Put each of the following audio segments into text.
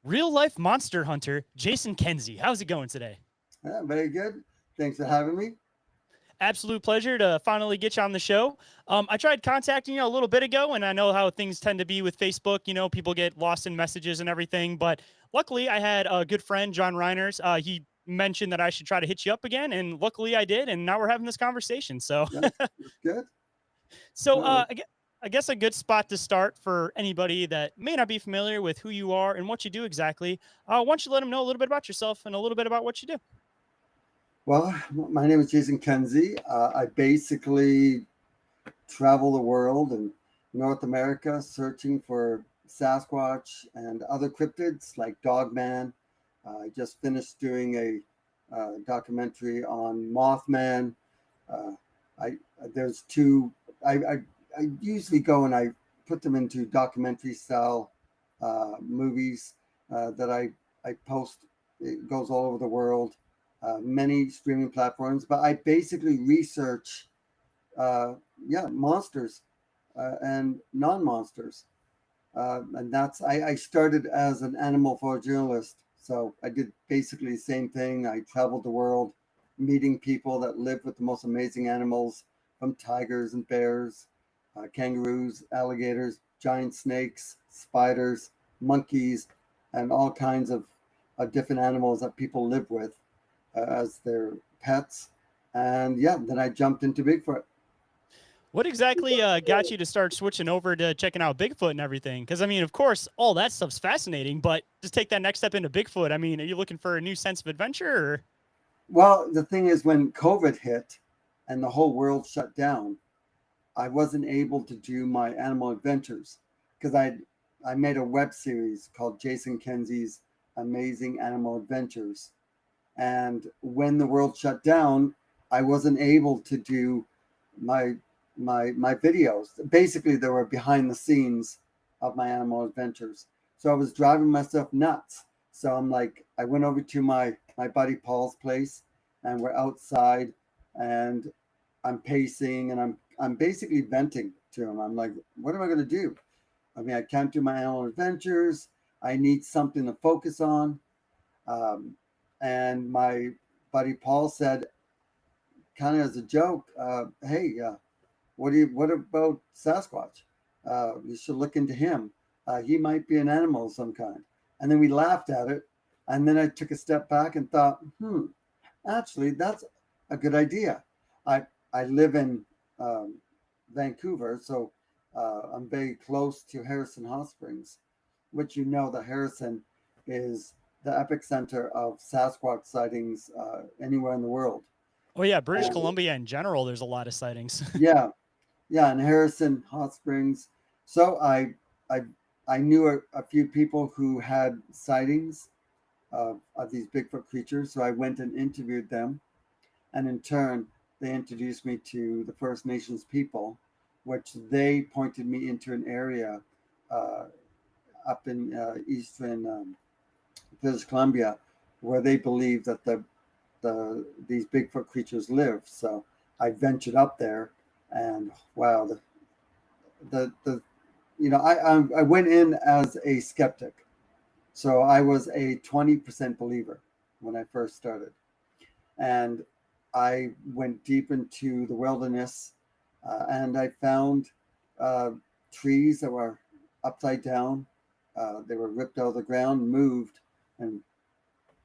real life monster hunter Jason Kenzie. How's it going today? Yeah, very good. Thanks for having me. Absolute pleasure to finally get you on the show. I tried contacting you a little bit ago, and I know how things tend to be with Facebook. You know, people get lost in messages and everything. But luckily, I had a good friend, John Reiners. He mentioned that I should try to hit you up again, and luckily I did. And now we're having this conversation. So, That's good. so Uh, I guess a good spot to start for anybody that may not be familiar with who you are and what you do exactly. Why don't you let them know a little bit about yourself and a little bit about what you do? well, my name is Jason Kenzie. I basically travel the world and North America searching for Sasquatch and other cryptids like Dogman. I just finished doing a documentary on Mothman. Uh, I there's two. I usually go and I put them into documentary style movies that I post. It goes all over the world, many streaming platforms. But I basically research, uh, yeah, monsters and non-monsters, and that's I started as an animal photojournalist. So I did basically the same thing. I traveled the world, meeting people that live with the most amazing animals, from tigers and bears, kangaroos, alligators, giant snakes, spiders, monkeys, and all kinds of different animals that people live with as their pets. And yeah, then I jumped into Bigfoot. What exactly got you to start switching over to checking out Bigfoot and everything? Because I mean, of course, all that stuff's fascinating, but just take that next step into Bigfoot. I mean, are you looking for a new sense of adventure? Or? Well, the thing is, when COVID hit and the whole world shut down, I wasn't able to do my animal adventures because I made a web series called Jason Kenzie's Amazing Animal Adventures. And when the world shut down, I wasn't able to do my my videos. Basically, they were behind the scenes of my animal adventures. So I was driving myself nuts. So I'm like, I went over to my buddy Paul's place, and we're outside, and I'm pacing, and I'm basically venting to him. I'm like, what am I going to do? I mean, I can't do my animal adventures. I need something to focus on. Um, and my buddy Paul said, kind of as a joke, "Hey, what do you? What about Sasquatch? You should look into him. He might be an animal of some kind." And then we laughed at it. And then I took a step back and thought, actually, that's a good idea. I I live in um, Vancouver, so I'm very close to Harrison Hot Springs, which you know that Harrison is the epicenter of Sasquatch sightings anywhere in the world. Oh yeah, British And Columbia in general, there's a lot of sightings. yeah, yeah, in Harrison Hot Springs. So I I knew a few people who had sightings of these Bigfoot creatures, so I went and interviewed them, and in turn, they introduced me to the First Nations people, which they pointed me into an area uh, up in eastern British Columbia, where they believe that these Bigfoot creatures live. So I ventured up there, and wow, the I went in as a skeptic, so I was a 20% believer when I first started, and I went deep into the wilderness, and I found uh, trees that were upside down. They were ripped out of the ground, moved, and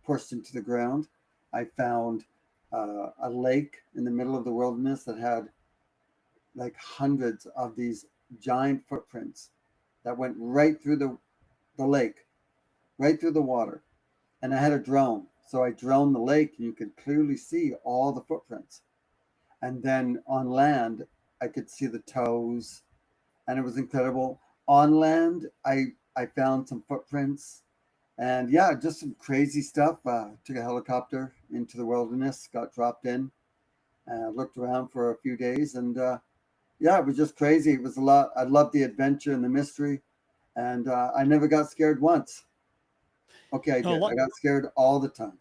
pushed into the ground. I found a lake in the middle of the wilderness that had like hundreds of these giant footprints that went right through the lake, right through the water. And I had a drone. So I droned the lake and you could clearly see all the footprints. And then on land, I could see the toes, and it was incredible. On land, I found some footprints, and yeah, just some crazy stuff. Took a helicopter into the wilderness, got dropped in, looked around for a few days, and yeah, it was just crazy. It was a lot. I loved the adventure and the mystery, and I never got scared once. Okay, I no, did. I got scared all the time.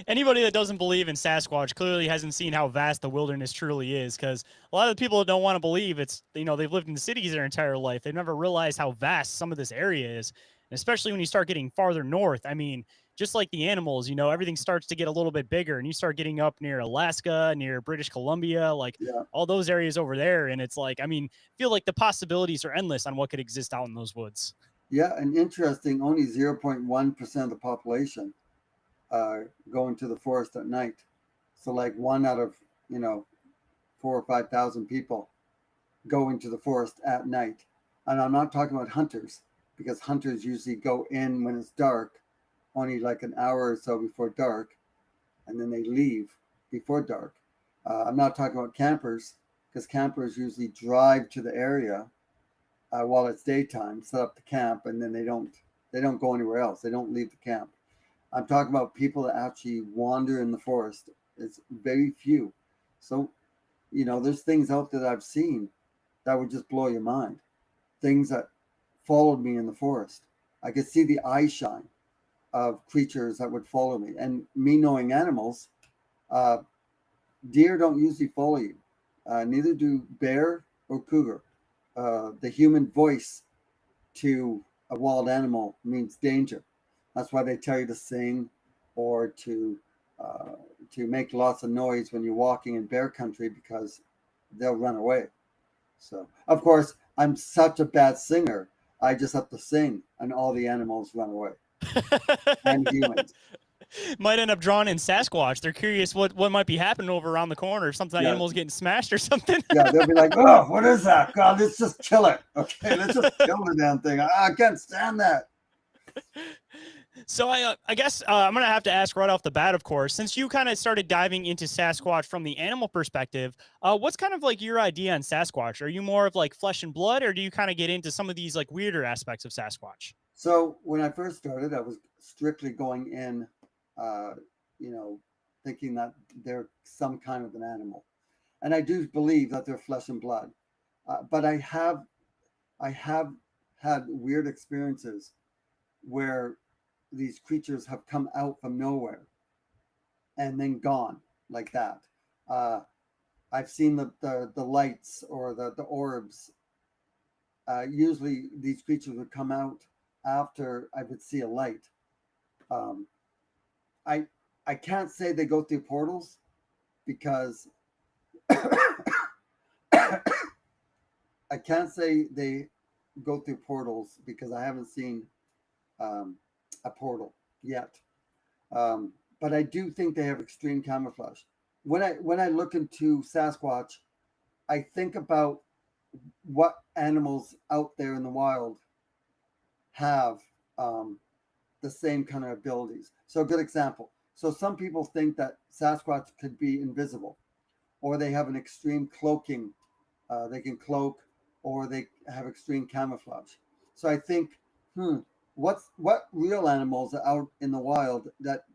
anybody that doesn't believe in Sasquatch clearly hasn't seen how vast the wilderness truly is. Because a lot of the people that don't want to believe it's, they've lived in cities their entire life. They've never realized how vast some of this area is. especially when you start getting farther north. I mean, just like the animals, everything starts to get a little bit bigger, and you start getting up near Alaska, near British Columbia, like Yeah. all those areas over there. And it's like, I mean, feel like the possibilities are endless on what could exist out in those woods. Yeah. And interesting, only 0.1% of the population go into the forest at night. So like one out of, you know, 4 or 5 thousand people go into the forest at night. And I'm not talking about hunters, because hunters usually go in when it's dark, only like an hour or so before dark, and then they leave before dark. I'm not talking about campers, because campers usually drive to the area while it's daytime, set up the camp, and then they don't go anywhere else. They don't leave the camp. I'm talking about people that actually wander in the forest. It's very few. So, there's things out there that I've seen that would just blow your mind. Things that followed me in the forest. I could see the eye shine of creatures that would follow me. And me knowing animals, uh, deer don't usually follow you. Neither do bear or cougar. The human voice to a wild animal means danger. That's why they tell you to sing or uh, to make lots of noise when you're walking in bear country, because they'll run away. So, of course, I'm such a bad singer. I just have to sing, and all the animals run away, and humans. Might end up drawing in Sasquatch. They're curious what might be happening over around the corner. Something Yeah, animals getting smashed or something. yeah. They'll be like, "Oh, what is that? God, let's just kill it. Okay, let's just kill the damn thing. I can't stand that." So I guess I'm gonna have to ask right off the bat, of course, since you kind of started diving into Sasquatch from the animal perspective. What's kind of like your idea on Sasquatch? Are you more of like flesh and blood, or do you kind of get into some of these like weirder aspects of Sasquatch? So when I first started, I was strictly going in, uh, you know, thinking that they're some kind of an animal, and I do believe that they're flesh and blood. But I have had weird experiences where these creatures have come out from nowhere and then gone like that. Uh, I've seen the lights or the orbs. Usually, these creatures would come out after I would see a light. Um, I I can't say they go through portals, because I can't say they go through portals because I haven't seen um, a portal yet. But I do think they have extreme camouflage. When I look into Sasquatch, I think about what animals out there in the wild have the same kind of abilities. So, a good example. So, some people think that Sasquatch could be invisible, or they have an extreme cloaking. They can cloak, or they have extreme camouflage. So, I think, hmm, what real animals are out in the wild that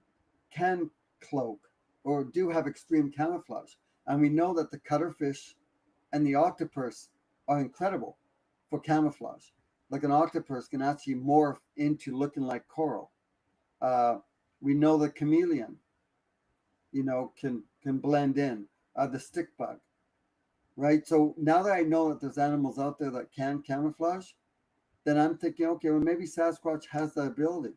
can cloak or do have extreme camouflage? And we know that the cuttlefish and the octopus are incredible for camouflage. Like an octopus can actually morph into looking like coral. Uh, we know the chameleon, can blend in. The stick bug, right? So now that I know that there's animals out there that can camouflage, then I'm thinking, okay, well maybe Sasquatch has that ability.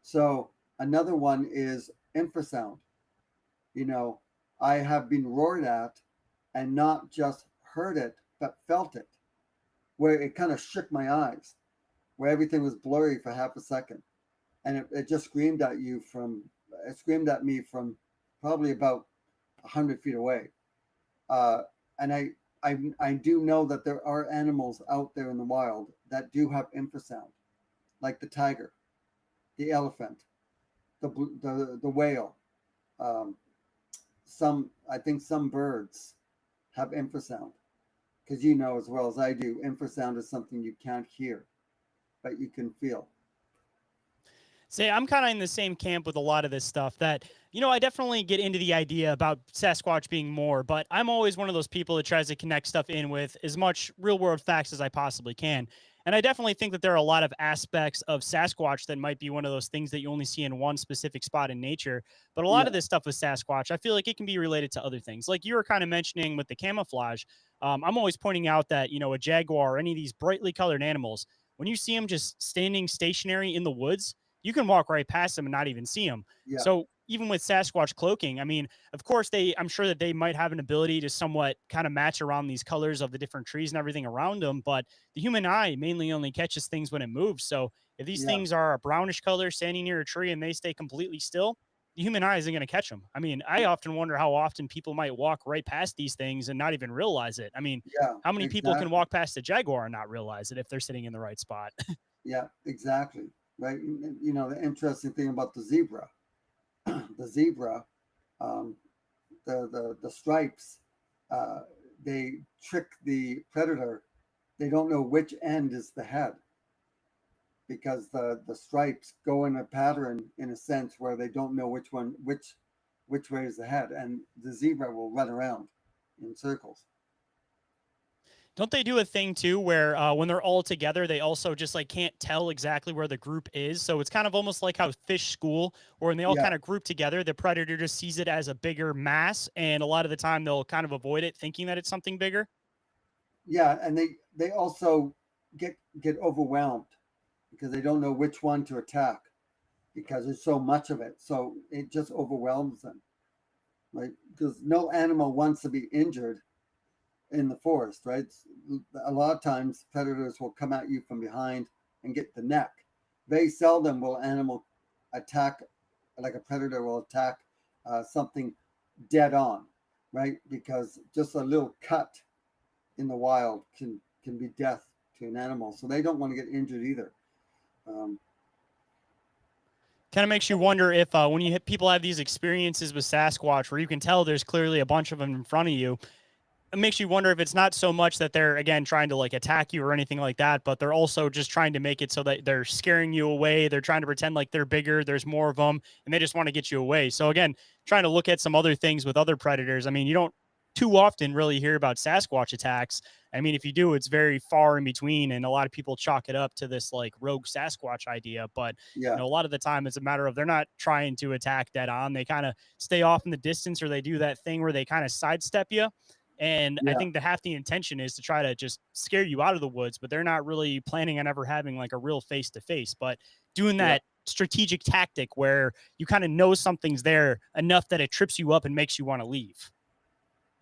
So another one is infrasound. You know, I have been roared at and not just heard it, but felt it, where it kind of shook my eyes, where everything was blurry for half a second. And it just it screamed at me from probably about 100 feet away. Uh, and I do know that there are animals out there in the wild that do have infrasound, like the tiger, the elephant, the whale. Um, I think some birds have infrasound, because as well as I do, infrasound is something you can't hear, but you can feel. Say, I'm kind of in the same camp with a lot of this stuff that, I definitely get into the idea about Sasquatch being more, but I'm always one of those people that tries to connect stuff in with as much real world facts as I possibly can. And I definitely think that there are a lot of aspects of Sasquatch that might be one of those things that you only see in one specific spot in nature. But a lot of Yeah, this stuff with Sasquatch, I feel like it can be related to other things. Like you were kind of mentioning with the camouflage. I'm always pointing out that, a jaguar or any of these brightly colored animals, when you see them just standing stationary in the woods, you can walk right past them and not even see them. Yeah. So even with Sasquatch cloaking, I mean, of course, I'm sure that they might have an ability to somewhat kind of match around these colors of the different trees and everything around them. But the human eye mainly only catches things when it moves. So if these Yeah. things are a brownish color standing near a tree and they stay completely still, the human eye isn't going to catch them. I mean, I often wonder how often people might walk right past these things and not even realize it. I mean, Yeah. how many people can Exactly. walk past a jaguar and not realize it if they're sitting in the right spot? Yeah. Exactly. Right. You know, the interesting thing about the zebra, the zebra, um, the stripes, uh, they trick the predator. They don't know which end is the head because the stripes go in a pattern in a sense where they don't know which way is the head, and the zebra will run around in circles. Don't they do a thing too where when they're all together, they also just like can't tell exactly where the group is? So it's kind of almost like how fish school, or when they all Yeah, kind of group together, the predator just sees it as a bigger mass, and a lot of the time they'll kind of avoid it, thinking that it's something bigger. yeah, and they also get overwhelmed because they don't know which one to attack because there's so much of it, so it just overwhelms them, right? Because no animal wants to be injured in the forest, right? A lot of times predators will come at you from behind and get the neck. Very seldom will animal attack, like a predator will attack something dead on, right? Because just a little cut in the wild can be death to an animal. So they don't want to get injured either. Um, Kind of makes you wonder if when people have these experiences with Sasquatch, where you can tell there's clearly a bunch of them in front of you, it makes you wonder if it's not so much that they're again trying to like attack you or anything like that, but they're also just trying to make it so that they're scaring you away. They're trying to pretend like they're bigger, there's more of them, and they just want to get you away. So again, trying to look at some other things with other predators. I mean, you don't too often really hear about Sasquatch attacks. I mean, if you do, it's very far in between, and a lot of people chalk it up to this like rogue Sasquatch idea. But yeah, a lot of the time it's a matter of they're not trying to attack dead on. They kind of stay off in the distance, or they do that thing where they kind of sidestep you. And I yeah, think the half the intention is to try to just scare you out of the woods, but they're not really planning on ever having like a real face to face. But doing yeah, that strategic tactic where you kind of know something's there enough that it trips you up and makes you want to leave.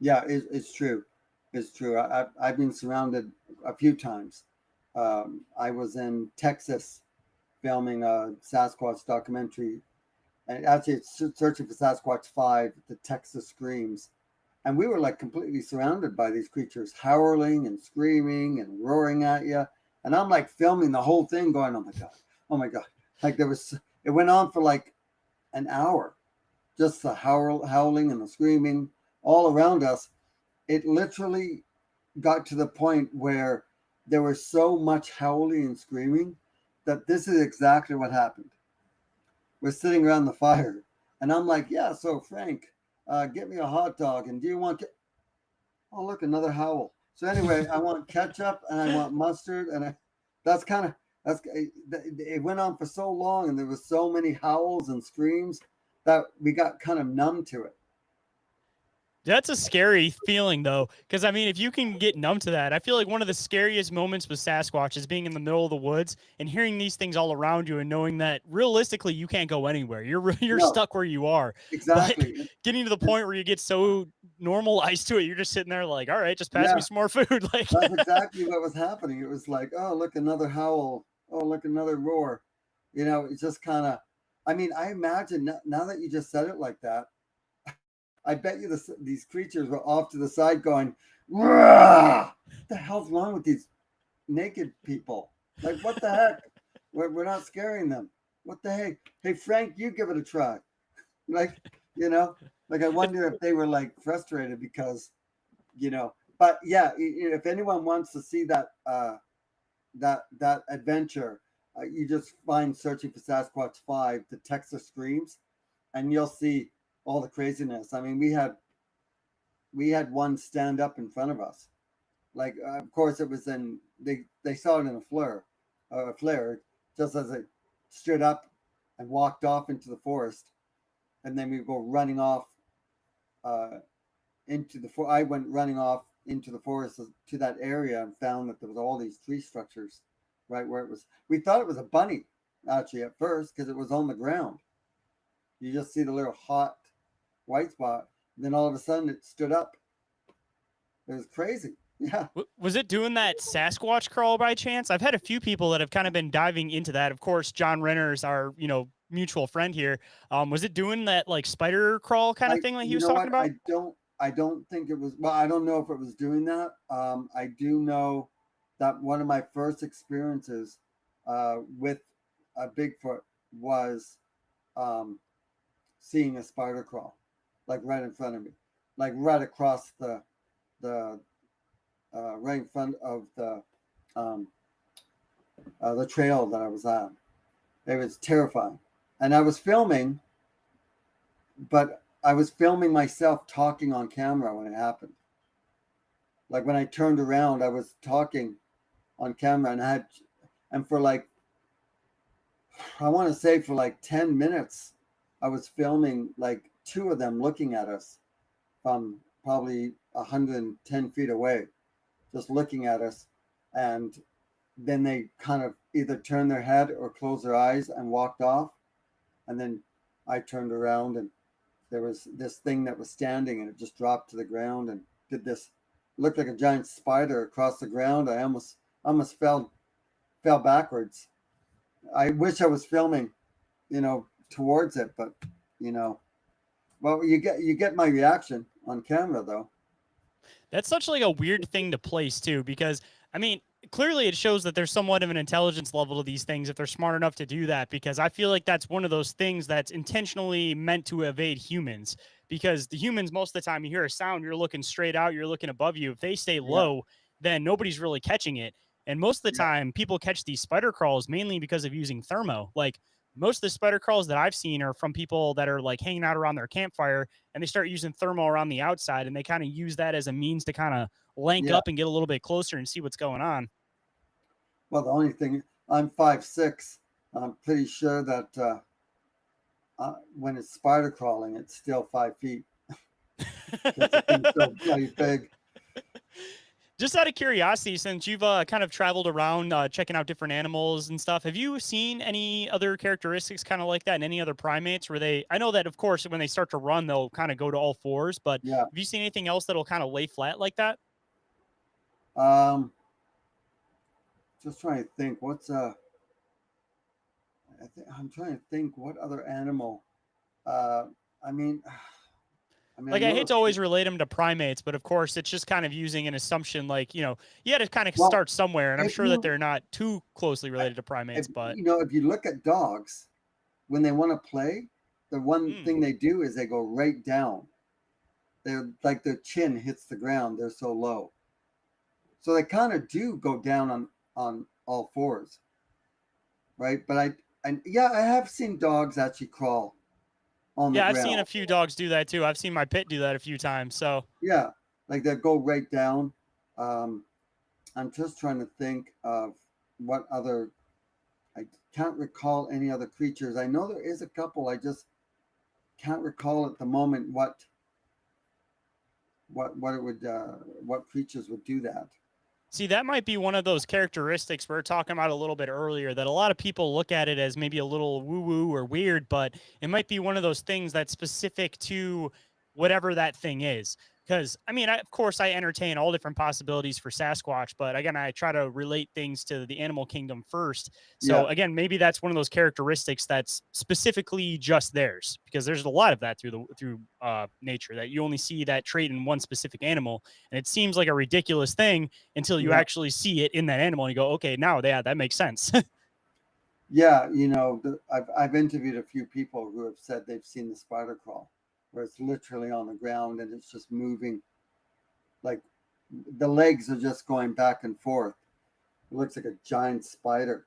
yeah. It's true. It's true. I've been surrounded a few times. I was in Texas filming a Sasquatch documentary, and actually it's searching for Sasquatch 5, the Texas Screams. And we were like completely surrounded by these creatures howling and screaming and roaring at you. And I'm like filming the whole thing going, oh my God, oh my God. Like it went on for like an hour, just the howling and the screaming all around us. It literally got to the point where there was so much howling and screaming that this is exactly what happened. We're sitting around the fire, and I'm like, yeah, so Frank, get me a hot dog, and do you want? Oh, look, another howl. So anyway, I want ketchup and I want mustard, and that's kind of that's it went on for so long, and there was so many howls and screams that we got kind of numb to it. That's a scary feeling though, because I mean, if you can get numb to that, I feel like one of the scariest moments with Sasquatch is being in the middle of the woods and hearing these things all around you, and knowing that realistically you can't go anywhere. You're No, stuck where you are. But exactly. getting to the point where you get so normalized to it, you're just sitting there like, all right, just pass me Yeah, some more food. Like, that's exactly what was happening. It was like, oh, look, another howl. Oh, look, another roar. You know, it's just kind of. I mean, I imagine now that you just said it like that, I bet you these creatures were off to the side going, "What the hell's wrong with these naked people? Like, what the heck? We're not scaring them. What the heck? Hey, Frank, you give it a try." Like, you know, like I wonder if they were like frustrated because, but yeah, if anyone wants to see that adventure, you just find searching for Sasquatch 5, the Texas Screams, and you'll see all the craziness. I mean, we had one stand up in front of us. Like, of course, it was in they saw it in a flare, just as it stood up and walked off into the forest, and then we go running off uh, into the. I went running off into the forest to that area and found that there was all these tree structures right where it was. We thought it was a bunny actually at first because it was on the ground. You just see the little hot white spot. Then all of a sudden it stood up. It was crazy. Yeah. Was it doing that Sasquatch crawl by chance? I've had a few people that have kind of been diving into that. Of course, John Renner's our, mutual friend here. Was it doing that like spider crawl kind of thing like he You was know talking what? about? I don't think it was. Well, I don't know if it was doing that. I do know that one of my first experiences with a Bigfoot was um, seeing a spider crawl, like right in front of me, like right across the right in front of um, the trail that I was on. It was terrifying, and I was filming, but I was filming myself talking on camera when it happened. Like when I turned around, I was talking on camera, and for like, I want to say for like 10 minutes, I was filming like two of them looking at us from probably 110 feet away, just looking at us. And then they kind of either turned their head or closed their eyes and walked off. And then I turned around and there was this thing that was standing and it just dropped to the ground and did this, looked like a giant spider across the ground. I almost fell backwards. I wish I was filming, towards it, but you know, well, you get my reaction on camera though. That's such like a weird thing to place too, because I mean, clearly it shows that there's somewhat of an intelligence level to these things if they're smart enough to do that. Because I feel like that's one of those things that's intentionally meant to evade humans. Because the humans, most of the time, you hear a sound, you're looking straight out, you're looking above you. If they stay Yeah, low, then nobody's really catching it. And most of the yeah, time, people catch these spider crawls mainly because of using thermo. Like most of the spider crawls that I've seen are from people that are like hanging out around their campfire and they start using thermal around the outside and they kind of use that as a means to kind of lank yeah. up and get a little bit closer and see what's going on. Well, the only thing, I'm 5'6". I'm pretty sure that when it's spider crawling, it's still 5 feet because the thing's so bloody big. Just out of curiosity, since you've kind of traveled around checking out different animals and stuff, have you seen any other characteristics kind of like that in any other primates where they, I know that of course, when they start to run, they'll kind of go to all fours, but Yeah. have you seen anything else that'll kind of lay flat like that? Um, just trying to think. I'm trying to think what other animal. Uh, I mean, I Like I know hate a to always few. relate them to primates, but of course it's just kind of using an assumption like, you had to kind of Well, start somewhere. And I'm if sure that you they're not too closely related to primates, but if you look at dogs when they want to play, the one mm, thing they do is they go right down. They're like their chin hits the ground. They're so low, so they kind of do go down on all fours, right? But yeah, I have seen dogs actually crawl on the yeah, I've seen a ground. few dogs do that too. I've seen my pit do that a few times. So Yeah, like they go right down. Um, I'm just trying to think of what other. I can't recall any other creatures. I know there is a couple. I just can't recall at the moment what it would what creatures would do that. see, that might be one of those characteristics we were talking about a little bit earlier that a lot of people look at it as maybe a little woo woo or weird, but it might be one of those things that's specific to whatever that thing is. Because, I mean, of course, I entertain all different possibilities for Sasquatch, but again, I try to relate things to the animal kingdom first. So, Yeah, again, maybe that's one of those characteristics that's specifically just theirs, because there's a lot of that through nature that you only see that trait in one specific animal, and it seems like a ridiculous thing until you yeah, actually see it in that animal and you go, okay, now yeah, that makes sense. yeah. I've interviewed a few people who have said they've seen the spider crawl, where it's literally on the ground and it's just moving, like the legs are just going back and forth. It looks like a giant spider.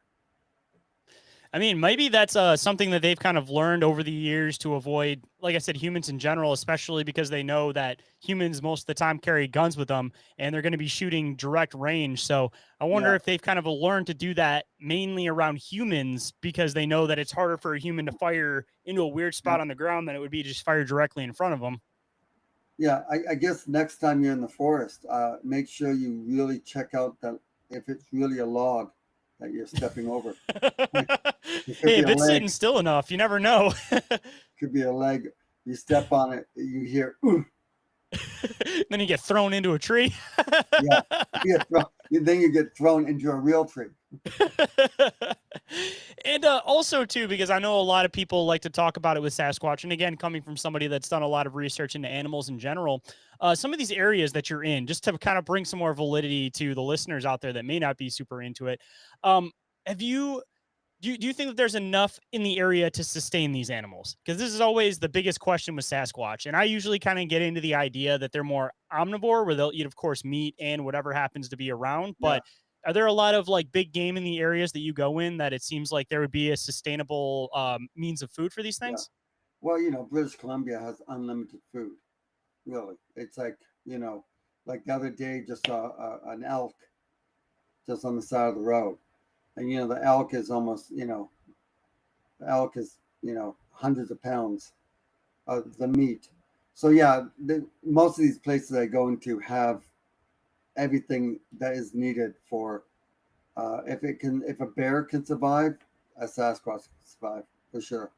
I mean, maybe that's something that they've kind of learned over the years to avoid, like I said, humans in general, especially because they know that humans most of the time carry guns with them and they're going to be shooting direct range. So I wonder Yeah, if they've kind of learned to do that mainly around humans because they know that it's harder for a human to fire into a weird yeah, spot on the ground than it would be to just fire directly in front of them. yeah. I guess next time you're in the forest, make sure you really check out that if it's really a log, that you're stepping over. It could Hey, be if a it's sitting leg, still enough, you never know. could be a leg. You step on it, you hear, ooh, Then you get thrown into a tree. yeah. Then you get thrown into a real tree. And also too, because I know a lot of people like to talk about it with Sasquatch, and again, coming from somebody that's done a lot of research into animals in general, some of these areas that you're in, just to kind of bring some more validity to the listeners out there that may not be super into it. Um, have you do you think that there's enough in the area to sustain these animals? Because this is always the biggest question with Sasquatch. And I usually kind of get into the idea that they're more omnivore, where they'll eat, of course, meat and whatever happens to be around. Yeah, But are there a lot of like big game in the areas that you go in that it seems like there would be a sustainable means of food for these yeah. things? Well, British Columbia has unlimited food. Really, it's like like the other day, just saw an elk just on the side of the road, and the elk is almost the elk is hundreds of pounds of the meat. So yeah, most of these places I go into have everything that is needed for if a bear can survive, a Sasquatch can survive for sure.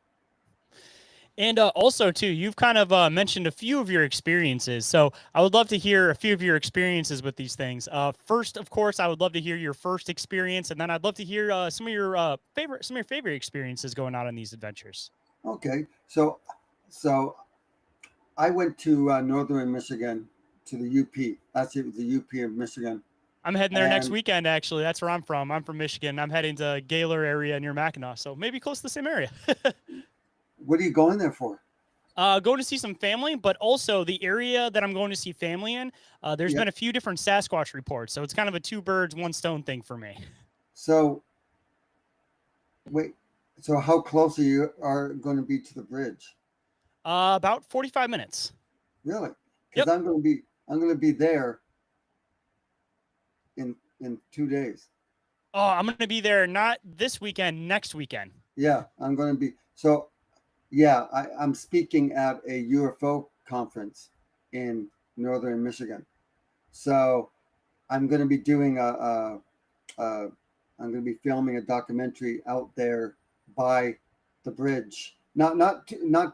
And also, too, you've kind of mentioned a few of your experiences. So I would love to hear a few of your experiences with these things. First, of course, I would love to hear your first experience, and then I'd love to hear some of your favorite experiences going out on these adventures. Okay, so I went to northern Michigan to the UP. Actually, it was the UP of Michigan. I'm heading there next And weekend. Actually, that's where I'm from. I'm from Michigan. I'm heading to Gaylor area near Mackinac, so maybe close to the same area. what are you going there for? Going to see some family, but also the area that I'm going to see family in. There's Yeah. been a few different Sasquatch reports, so it's kind of a two birds, one stone thing for me. So wait, so how close are going to be to the bridge? About 45 minutes. Really? Because Yep. I'm going to be there in 2 days. Oh, I'm going to be there not this weekend, next weekend. Yeah, I'm going to be. So yeah, I'm speaking at a UFO conference in northern Michigan. So I'm going to be doing a I'm going to be filming a documentary out there by the bridge. Not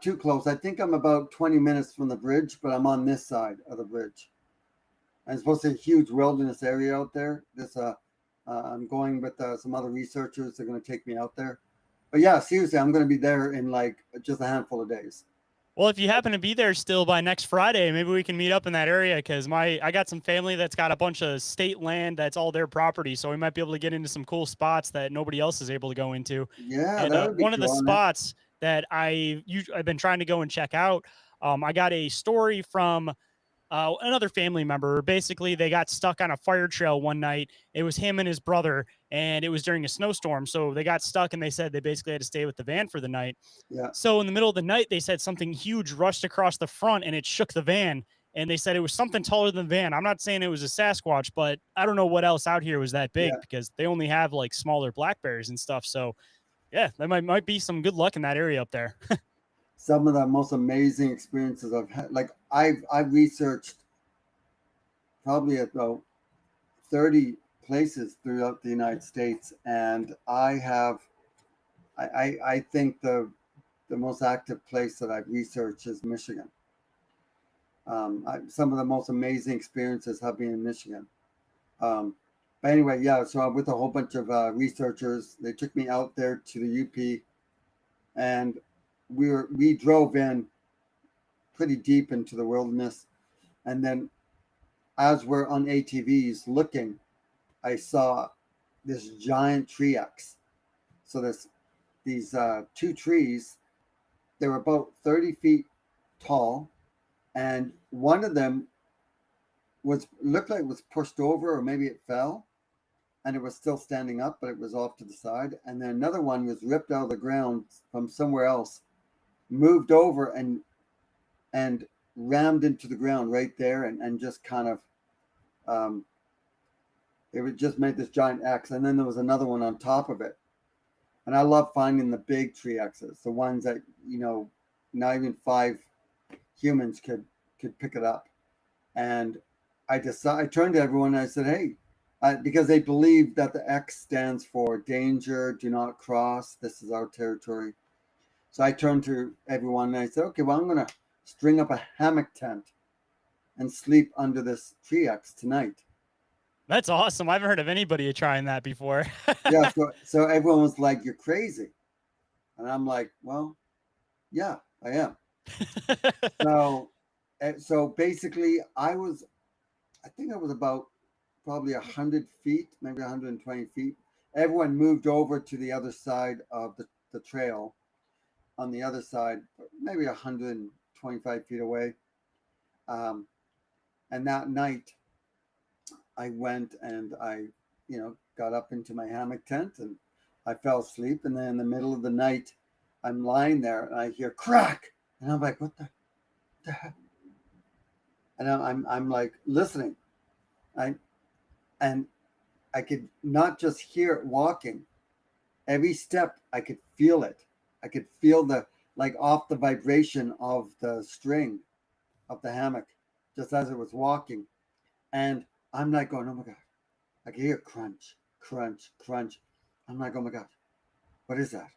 too close. I think I'm about 20 minutes from the bridge, but I'm on this side of the bridge. And it's supposed to be a huge wilderness area out there. I'm going with some other researchers. They're going to take me out there. But yeah, seriously, I'm going to be there in like just a handful of days. Well, if you happen to be there still by next Friday, maybe we can meet up in that area because I got some family that's got a bunch of state land that's all their property, so we might be able to get into some cool spots that nobody else is able to go into. Yeah, And that would be one of the cool. And spots that I've been trying to go and check out, I got a story from another family member. Basically, they got stuck on a fire trail one night. It was him and his brother, and it was during a snowstorm. So they got stuck, and they said they basically had to stay with the van for the night. yeah, So in the middle of the night, they said something huge rushed across the front, and it shook the van. And they said it was something taller than the van. I'm not saying it was a Sasquatch, but I don't know what else out here was that big yeah. because they only have like smaller black bears and stuff. So yeah, there might be some good luck in that area up there. Some of the most amazing experiences I've had. Like I've researched probably about 30 places throughout the United States, and I think the most active place that I've researched is Michigan. Some of the most amazing experiences have been in Michigan. But anyway, yeah. So I'm with a whole bunch of researchers. They took me out there to the UP, and we drove in pretty deep into the wilderness, and then as we're on ATVs looking, I saw this giant tree X. So these two trees, they were about 30 feet tall, and one of them looked like it was pushed over, or maybe it fell, and it was still standing up, but it was off to the side. And then another one was ripped out of the ground from somewhere else, moved over and rammed into the ground right there, and just kind of it would just make this giant X. And then there was another one on top of it. And I love finding the big tree X's, the ones that not even 5 humans could pick it up. And I turned to everyone and I said, "Hey, because they believe that the X stands for danger, do not cross. This is our territory. So I turned to everyone and I said, okay, well, I'm going to string up a hammock tent and sleep under this tree X tonight. That's awesome. I haven't heard of anybody trying that before. Yeah. So everyone was like, you're crazy. And I'm like, well, yeah, I am. So, so basically, I think I was about probably 100 feet, maybe 120 feet. Everyone moved over to the other side of the trail on the other side, maybe 125 feet away. Um, and that night, I went and got up into my hammock tent and I fell asleep. And then in the middle of the night, I'm lying there and I hear crack. And I'm like, what the heck? And I'm like listening. I and I could not just hear it walking. Every step I could feel it. I could feel the like off the vibration of the string of the hammock just as it was walking. And I'm like going, oh my God. I could hear crunch, crunch, crunch. I'm like, oh my God, what is that?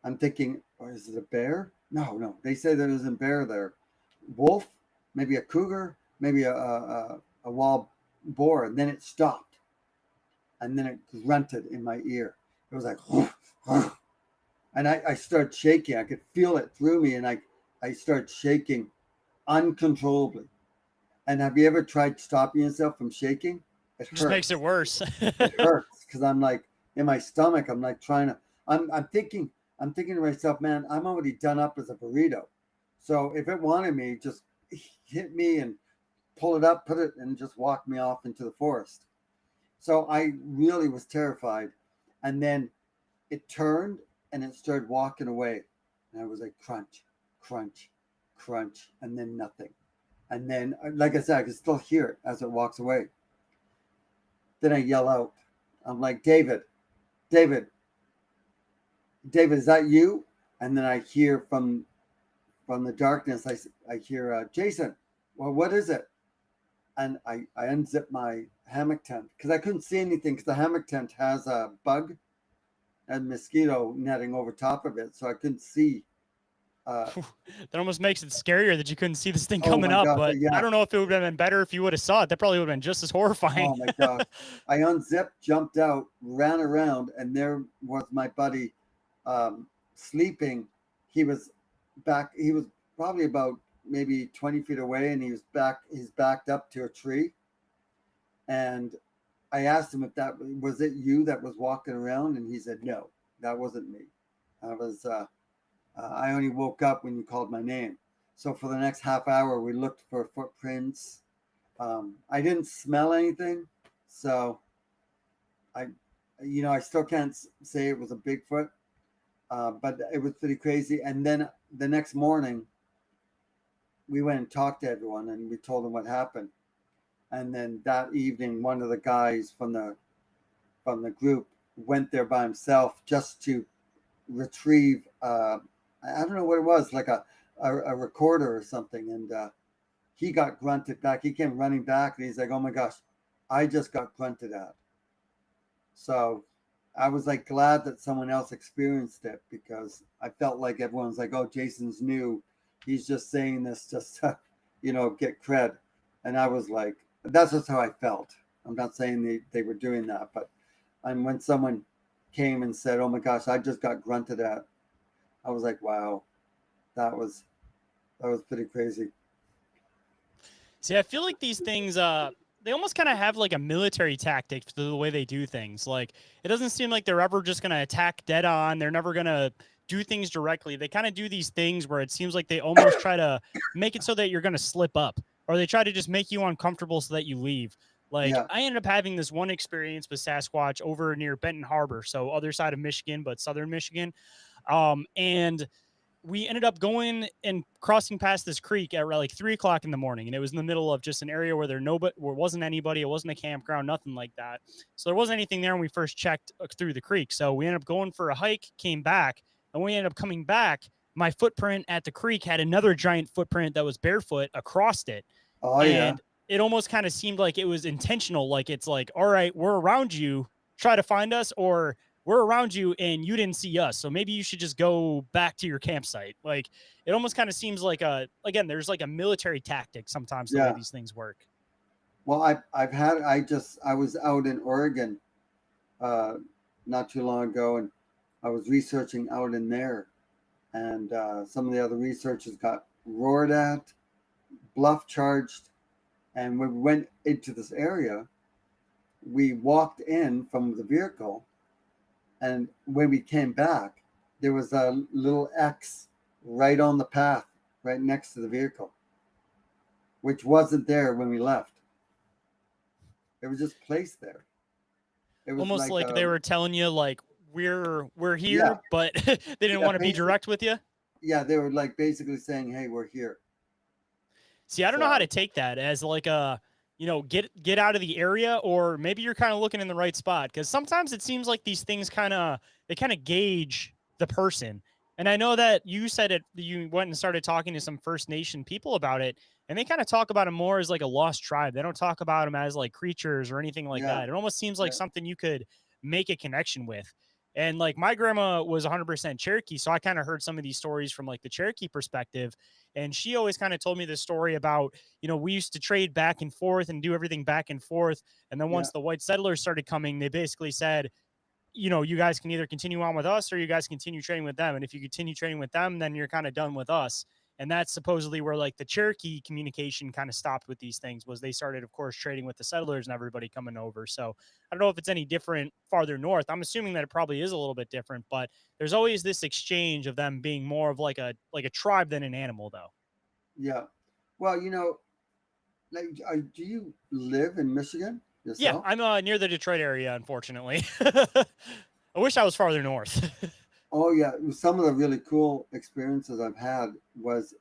I'm thinking, oh, is it a bear? No, no. They say there isn't a bear there. Wolf, maybe a cougar, maybe a wild boar. And then it stopped. And then it grunted in my ear. It was like, and I started shaking. I could feel it through me. And I started shaking uncontrollably. And have you ever tried stopping yourself from shaking? It Just makes hurts. it worse. It hurts because I'm like in my stomach. I'm like trying to. I'm thinking. I'm thinking to myself, man, I'm already done up as a burrito. So if it wanted me, just hit me and pull it up, put it, and just walk me off into the forest. So I really was terrified. And then it turned and it started walking away. And I was like, crunch, crunch, crunch, and then nothing. And then, like I said, I can still hear it as it walks away. Then I yell out, I'm like, David, David, David, is that you? And then I hear from the darkness, I hear, Jason, well, what is it? And I unzip my hammock tent because I couldn't see anything because the hammock tent has a bug and mosquito netting over top of it. So I couldn't see. That almost makes it scarier that you couldn't see this thing Oh coming my up. God. But I Yeah. don't know if it would have been better if you would have saw it. That probably would have been just as horrifying. Oh my gosh. I unzipped, jumped out, ran around, and there was my buddy sleeping. He was back, he was probably about maybe 20 feet away, and he's backed up to a tree. And I asked him if that was it you that was walking around, and he said, no, that wasn't me. I only woke up when you called my name. So for the next half hour, we looked for footprints. I didn't smell anything, so I, I still can't say it was a Bigfoot, but it was pretty crazy. And then the next morning, we went and talked to everyone, and we told them what happened. And then that evening, one of the guys from the group went there by himself just to retrieve. I don't know what it was, like a recorder or something, and he got grunted back. He came running back and he's like, oh my gosh, I just got grunted at. So I was like glad that someone else experienced it because I felt like everyone's like, oh, Jason's new. He's just saying this just to, get cred. And I was like, that's just how I felt. I'm not saying they were doing that, but when someone came and said, oh my gosh, I just got grunted at, I was like, wow, that was pretty crazy. See, I feel like these things, they almost kind of have like a military tactic to the way they do things. Like, it doesn't seem like they're ever just going to attack dead on. They're never going to do things directly. They kind of do these things where it seems like they almost try to make it so that you're going to slip up, or they try to just make you uncomfortable so that you leave. Like, Yeah. I ended up having this one experience with Sasquatch over near Benton Harbor, so other side of Michigan, but southern Michigan. And we ended up going and crossing past this creek at like 3 o'clock in the morning. And it was in the middle of just an area where where wasn't anybody. It wasn't a campground, nothing like that. So there wasn't anything there when we first checked through the creek. So we ended up going for a hike, came back, and when we ended up coming back, my footprint at the creek had another giant footprint that was barefoot across it. Oh And yeah. it almost kind of seemed like it was intentional. Like it's like, all right, we're around you, try to find us, or we're around you and you didn't see us. So maybe you should just go back to your campsite. Like it almost kind of seems like again, there's like a military tactic sometimes the way Yeah. these things work. Well, I was out in Oregon uh, not too long ago, and I was researching out in there, and some of the other researchers got roared at, bluff charged, and when we went into this area, we walked in from the vehicle, and when we came back, there was a little X right on the path, right next to the vehicle, which wasn't there when we left. It was just placed there. It was Almost like, like they were telling you like we're yeah, here, but they didn't yeah, want to be direct with you. yeah, they were like basically saying, "Hey, we're here." See, I don't know how So to take that as like a, get out of the area, or maybe you're kind of looking in the right spot, because sometimes it seems like these things kind of gauge the person. And I know that you said it, you went and started talking to some First Nation people about it, and they kind of talk about them more as like a lost tribe. They don't talk about them as like creatures or anything like yeah, that. It almost seems like yeah, something you could make a connection with. And like my grandma was 100% Cherokee, so I kind of heard some of these stories from like the Cherokee perspective, and she always kind of told me this story about, we used to trade back and forth and do everything back and forth. And then yeah, once the white settlers started coming, they basically said, you guys can either continue on with us or you guys continue trading with them. And if you continue trading with them, then you're kind of done with us. And that's supposedly where like the Cherokee communication kind of stopped with these things, was they started, of course, trading with the settlers and everybody coming over. So I don't know if it's any different farther north. I'm assuming that it probably is a little bit different, but there's always this exchange of them being more of like a tribe than an animal, though. yeah. Well, like, do you live in Michigan Yeah, yourself? I'm near the Detroit area, unfortunately. I wish I was farther north. Oh, yeah. Some of the really cool experiences I've had was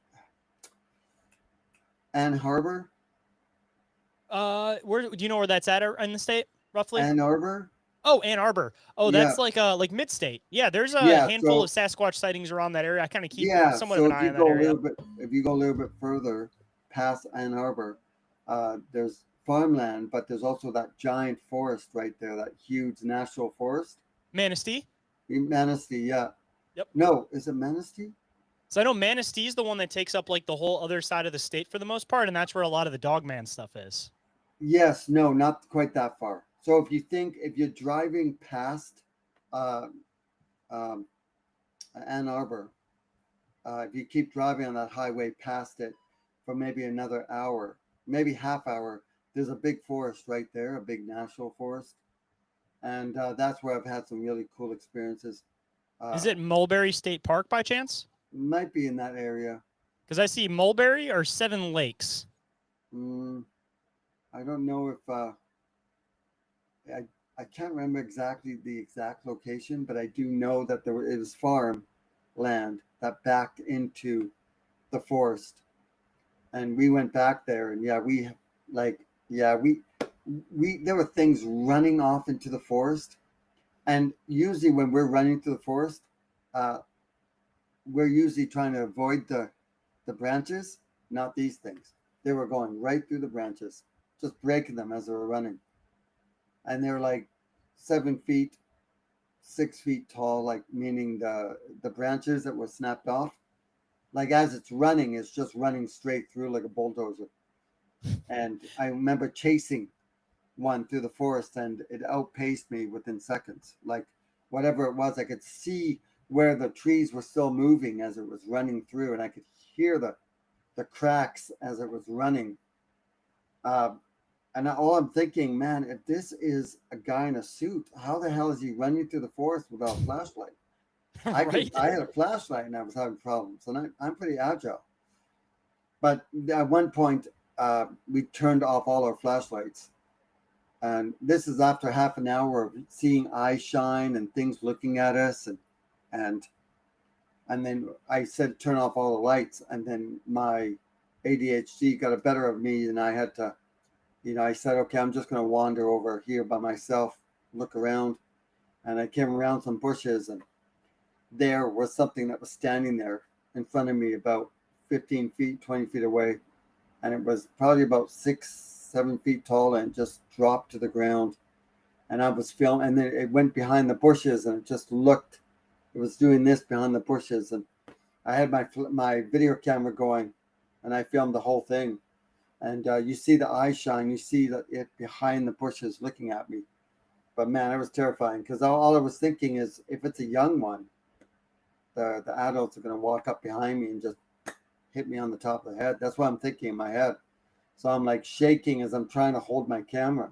Ann Harbor. Where do you know where that's at in the state, roughly? Ann Arbor. Oh, Ann Arbor. Oh, Yeah, that's like mid-state. Yeah, there's a yeah. handful of So Sasquatch sightings around that area. I kind of keep yeah. somewhat of So an eye on that area. if you go a little bit further past Ann Arbor, there's farmland, but there's also that giant forest right there, that huge national forest. Manistee. In Manistee, yeah. Yep. No, is it Manistee? So I know Manistee is the one that takes up like the whole other side of the state for the most part, and that's where a lot of the Dogman stuff is. Yes, no, not quite that far. So if you're driving past uh, um, Ann Arbor, if you keep driving on that highway past it for maybe another hour, maybe half hour, there's a big forest right there, a big national forest, and that's where I've had some really cool experiences. Is Uh, it Mulberry State Park by chance? might be in that area. Because I see Mulberry or Seven Lakes. Mm, I don't know if I I can't remember exactly the exact location, but I do know that it was farm land that backed into the forest, and we went back there, and yeah, we there were things running off into the forest, and usually when we're running through the forest, uh, we're usually trying to avoid the branches, not these things. They were going right through the branches, just breaking them as they were running, and they were like 7 feet 6 feet tall, like meaning the branches that were snapped off. Like as it's running, it's just running straight through like a bulldozer. And I remember chasing one through the forest, and it outpaced me within seconds. Like whatever it was, I could see where the trees were still moving as it was running through, and I could hear the cracks as it was running. Uh, and all I'm thinking, man, if this is a guy in a suit, how the hell is he running through the forest without a flashlight? Right? I had a flashlight and I was having problems, and I'm pretty agile. But at one point, we turned off all our flashlights, and this is after half an hour of seeing eyes shine and things looking at us, and and then I said turn off all the lights, and then my ADHD got the better of me, and I had to, I said, okay, I'm just going to wander over here by myself, look around, and I came around some bushes, and there was something that was standing there in front of me about 15 feet, 20 feet away. And it was probably about 7 feet tall, and it just dropped to the ground. And I was filming, and then it went behind the bushes, and it just looked. It was doing this behind the bushes, and I had my video camera going, and I filmed the whole thing. And you see the eye shine, you see it behind the bushes looking at me. But man, it was terrifying because all I was thinking is if it's a young one, the adults are going to walk up behind me and just hit me on the top of the head. That's what I'm thinking in my head. So I'm like shaking as I'm trying to hold my camera.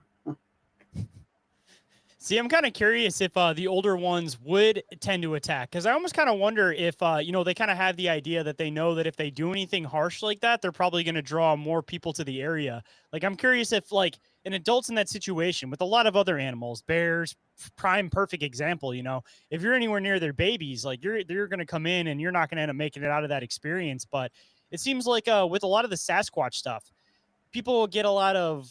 See, I'm kind of curious if the older ones would tend to attack, because I almost kind of wonder if they kind of have the idea that they know that if they do anything harsh like that, they're probably going to draw more people to the area. Like, I'm curious if like an adult's in that situation with a lot of other animals, bears, prime perfect example. If you're anywhere near their babies, like they're going to come in and you're not going to end up making it out of that experience. But it seems like with a lot of the Sasquatch stuff, people get a lot of,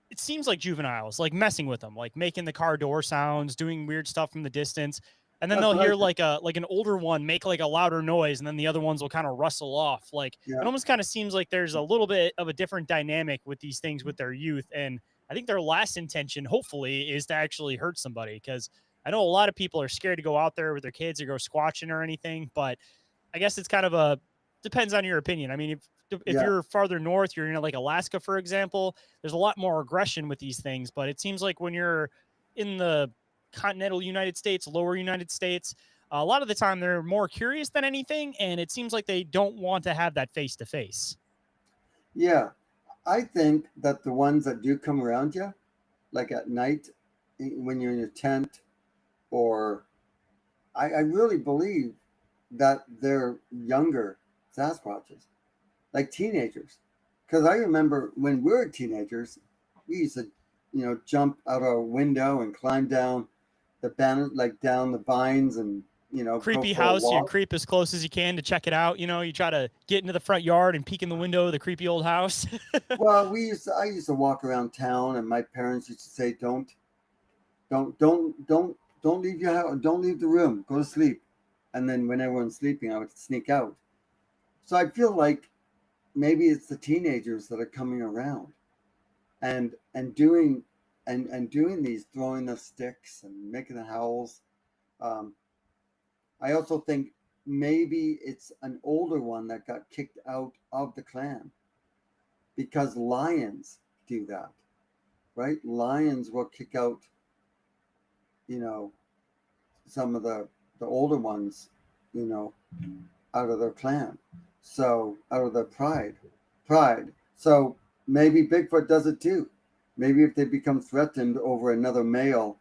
it seems like juveniles, like messing with them, like making the car door sounds, doing weird stuff from the distance. And then That's they'll what I hear think. like an older one make like a louder noise, and then the other ones will kind of rustle off. Like it Yeah, almost kind of seems like there's a little bit of a different dynamic with these things with their youth. And I think their last intention, hopefully, is to actually hurt somebody. Because I know a lot of people are scared to go out there with their kids or go squatching or anything, but I guess it's kind of a depends on your opinion. I mean, if yeah, you're farther north, you're in like Alaska, for example, there's a lot more aggression with these things. But it seems like when you're in the continental United States, lower United States, a lot of the time they're more curious than anything, and it seems like they don't want to have that face to face. yeah. I think that the ones that do come around you, like at night, when you're in your tent, or I really believe that they're younger Sasquatches, like teenagers. Because I remember when we were teenagers, we used to, jump out a window and climb down like down the vines, and go Creepy for a house, you walk. creep as close as you can to check it out. You try to get into the front yard and peek in the window of the creepy old house. Well, I used to walk around town, and my parents used to say, don't leave your house, don't leave the room, go to sleep. And then when everyone's sleeping, I would sneak out. So I feel like maybe it's the teenagers that are coming around and doing and doing these, throwing the sticks and making the howls. Um, I also think maybe it's an older one that got kicked out of the clan, because lions do that, right? Lions will kick out, you know, some of the older ones, you know, out of their clan. So out of their pride. So maybe Bigfoot does it too. Maybe if they become threatened over another male,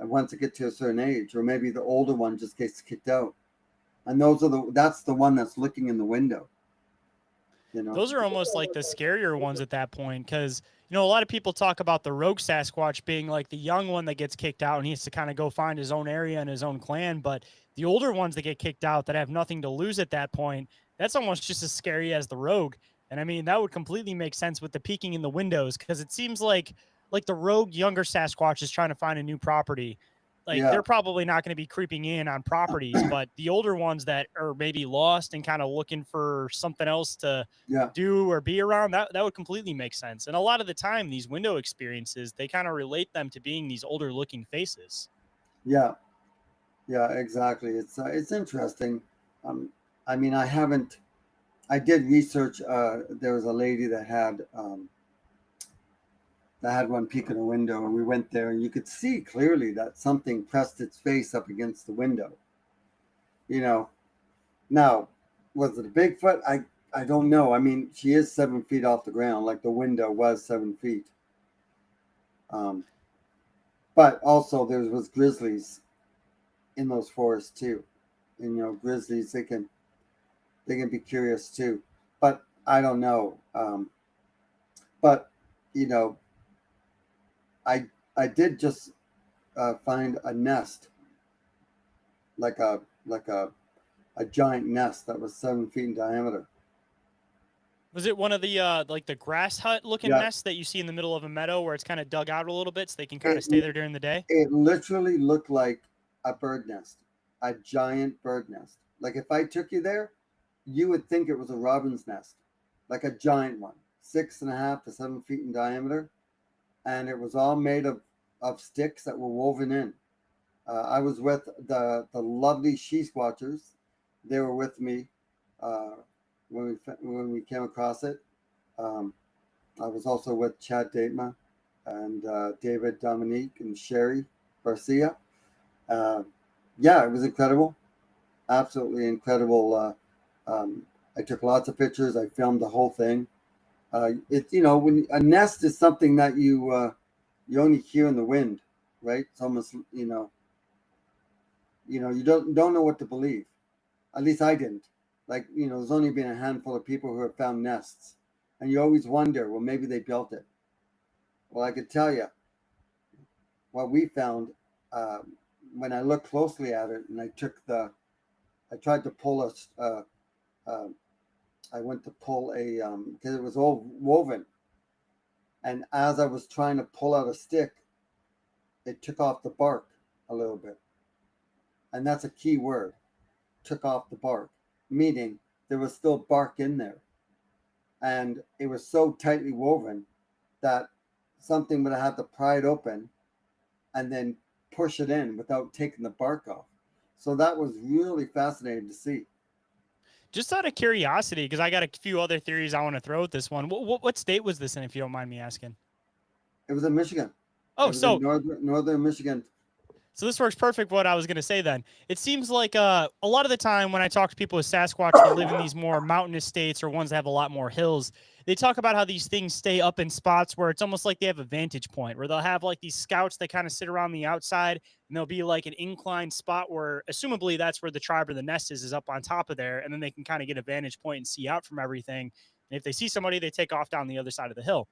once they get to a certain age, or maybe the older one just gets kicked out, and that's the one that's looking in the window. You know. Those are almost like the scarier ones at that point, because a lot of people talk about the rogue Sasquatch being like the young one that gets kicked out and he has to kind of go find his own area and his own clan. But the older ones that get kicked out that have nothing to lose at that point, that's almost just as scary as the rogue. And I mean, that would completely make sense with the peeking in the windows, because it seems like the rogue younger Sasquatch is trying to find a new property. Like Yeah. they're probably not going to be creeping in on properties, but the older ones that are maybe lost and kind of looking for something else to Yeah. do or be around, that would completely make sense. And a lot of the time these window experiences, they kind of relate them to being these older looking faces. Yeah. Yeah. Exactly. It's interesting. Um, I mean, I haven't. I did research. There was a lady that had one peek in a window, and we went there, and you could see clearly that something pressed its face up against the window. You know. Now, was it a Bigfoot? I don't know. I mean, she is 7 feet off the ground, like the window was 7 feet. Um, but also there was grizzlies in those forests too, and grizzlies, they can be curious too. But I don't know. But you know, I did just find a nest, like a giant nest that was 7 feet in diameter. Was it one of the like the grass hut looking Yeah, nests that you see in the middle of a meadow where it's kind of dug out a little bit so they can kind of it stay there during the day? it literally looked like a bird nest, a giant bird nest. Like if I took you there, you would think it was a robin's nest, like a giant one, 6.5 to 7 feet in diameter, and it was all made of sticks that were woven in. I was with the lovely she squatchers. They were with me uh, when we came across it. Um, I was also with Chad Datema and David Dominique and Sherry Garcia. Uh, yeah, it was incredible, absolutely incredible. I took lots of pictures. I filmed the whole thing. It's when a nest is something that you only hear in the wind, right? It's almost you don't know what to believe. At least I didn't. Like there's only been a handful of people who have found nests, and you always wonder, well, maybe they built it. Well, I could tell you what we found uh, when I looked closely at it, and I tried to pull uh, I went to pull a because it was all woven, and as I was trying to pull out a stick, it took off the bark a little bit, and that's a key word. Took off the bark, meaning there was still bark in there, and it was so tightly woven that something would have had to pry it open and then push it in without taking the bark off. So that was really fascinating to see. Just out of curiosity, because I got a few other theories I want to throw at this one. What state was this in, if you don't mind me asking? It was in Michigan. It Oh, was in so northern Michigan. So this works perfect for what I was going to say then. It seems like a lot of the time when I talk to people with Sasquatch that live in these more mountainous states or ones that have a lot more hills, they talk about how these things stay up in spots where it's almost like they have a vantage point, where they'll have like these scouts that kind of sit around the outside, and there'll be like an inclined spot where, assumably, that's where the tribe or the nest is up on top of there, and then they can kind of get a vantage point and see out from everything. And if they see somebody, they take off down the other side of the hill.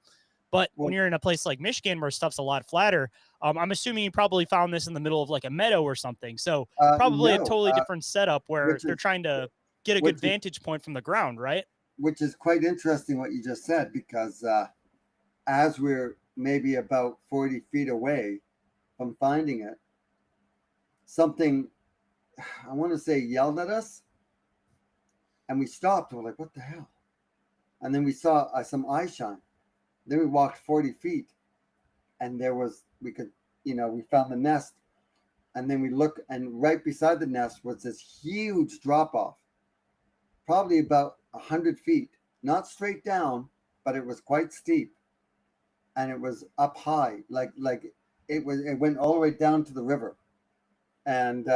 But when Well, you're in a place like Michigan where stuff's a lot flatter, I'm assuming you probably found this in the middle of like a meadow or something. So probably a no, totally different setup where which they're is trying to get a good which is vantage point from the ground, right? which is quite interesting what you just said, because as we're maybe about 40 feet away from finding it, something, I want to say, yelled at us, and we stopped. We're like, what the hell? And then we saw some eye shine. Then we walked 40 feet, and we found the nest. And then we look, and right beside the nest was this huge drop off, probably about 100 feet, not straight down, but it was quite steep, and it was up high, like it went all the way down to the river. And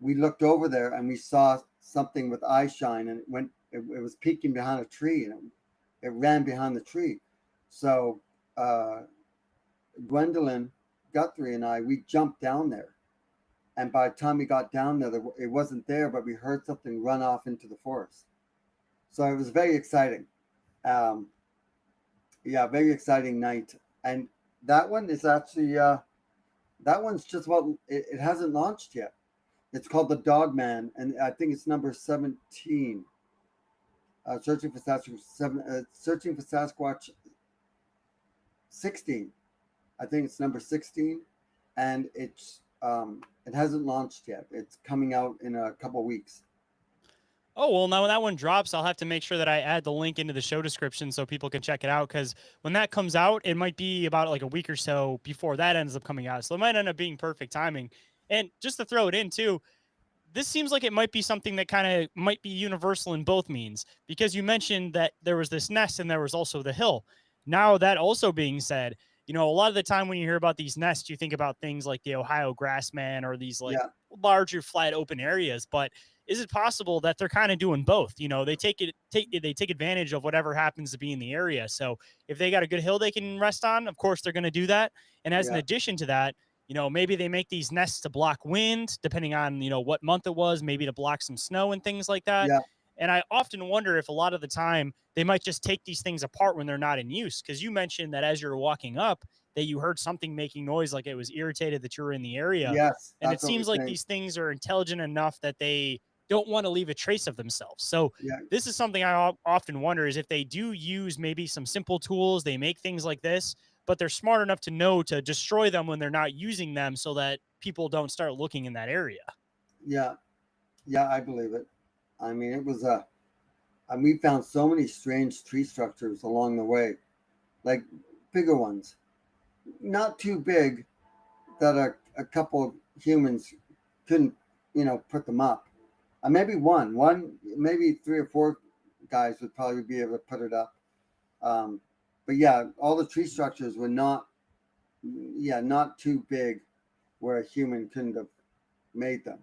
we looked over there, and we saw something with eye shine, and it was peeking behind a tree, and it ran behind the tree. So uh, Gwendolyn Guthrie and we jumped down there, and by the time we got down there, it wasn't there, but we heard something run off into the forest. So it was very exciting. Um, yeah, very exciting night. And that one is actually that one's just it hasn't launched yet. It's called the Dog Man, and I think it's number 17. Searching for Sasquatch 16. I think it's number 16, and it hasn't launched yet. It's coming out in a couple weeks. Oh, well, now when that one drops, I'll have to make sure that I add the link into the show description so people can check it out. Because when that comes out, it might be about like a week or so before that ends up coming out. So it might end up being perfect timing. And just to throw it in too, this seems like it might be something that kind of might be universal in both means, because you mentioned that there was this nest and there was also the hill. Now, that also being said, a lot of the time when you hear about these nests, you think about things like the Ohio grassman or these like Yeah, larger flat open areas. But is it possible that they're kind of doing both? They take advantage of whatever happens to be in the area. So if they got a good hill they can rest on, of course they're going to do that. And as an yeah, addition to that, maybe they make these nests to block wind, depending on, what month it was, maybe to block some snow and things like that. yeah, And I often wonder if a lot of the time they might just take these things apart when they're not in use. Because you mentioned that as you're walking up, that you heard something making noise, like it was irritated that you were in the area. yes. And it That's what we're seems like saying. these things are intelligent enough that they don't want to leave a trace of themselves. So Yeah, this is something I often wonder is if they do use maybe some simple tools, they make things like this, but they're smart enough to know to destroy them when they're not using them so that people don't start looking in that area. yeah, yeah. I believe it. I mean, it was a And we found so many strange tree structures along the way, like bigger ones, not too big that a couple humans couldn't, put them up. Maybe maybe three or four guys would probably be able to put it up. Um, but yeah, all the tree structures were not too big where a human couldn't have made them.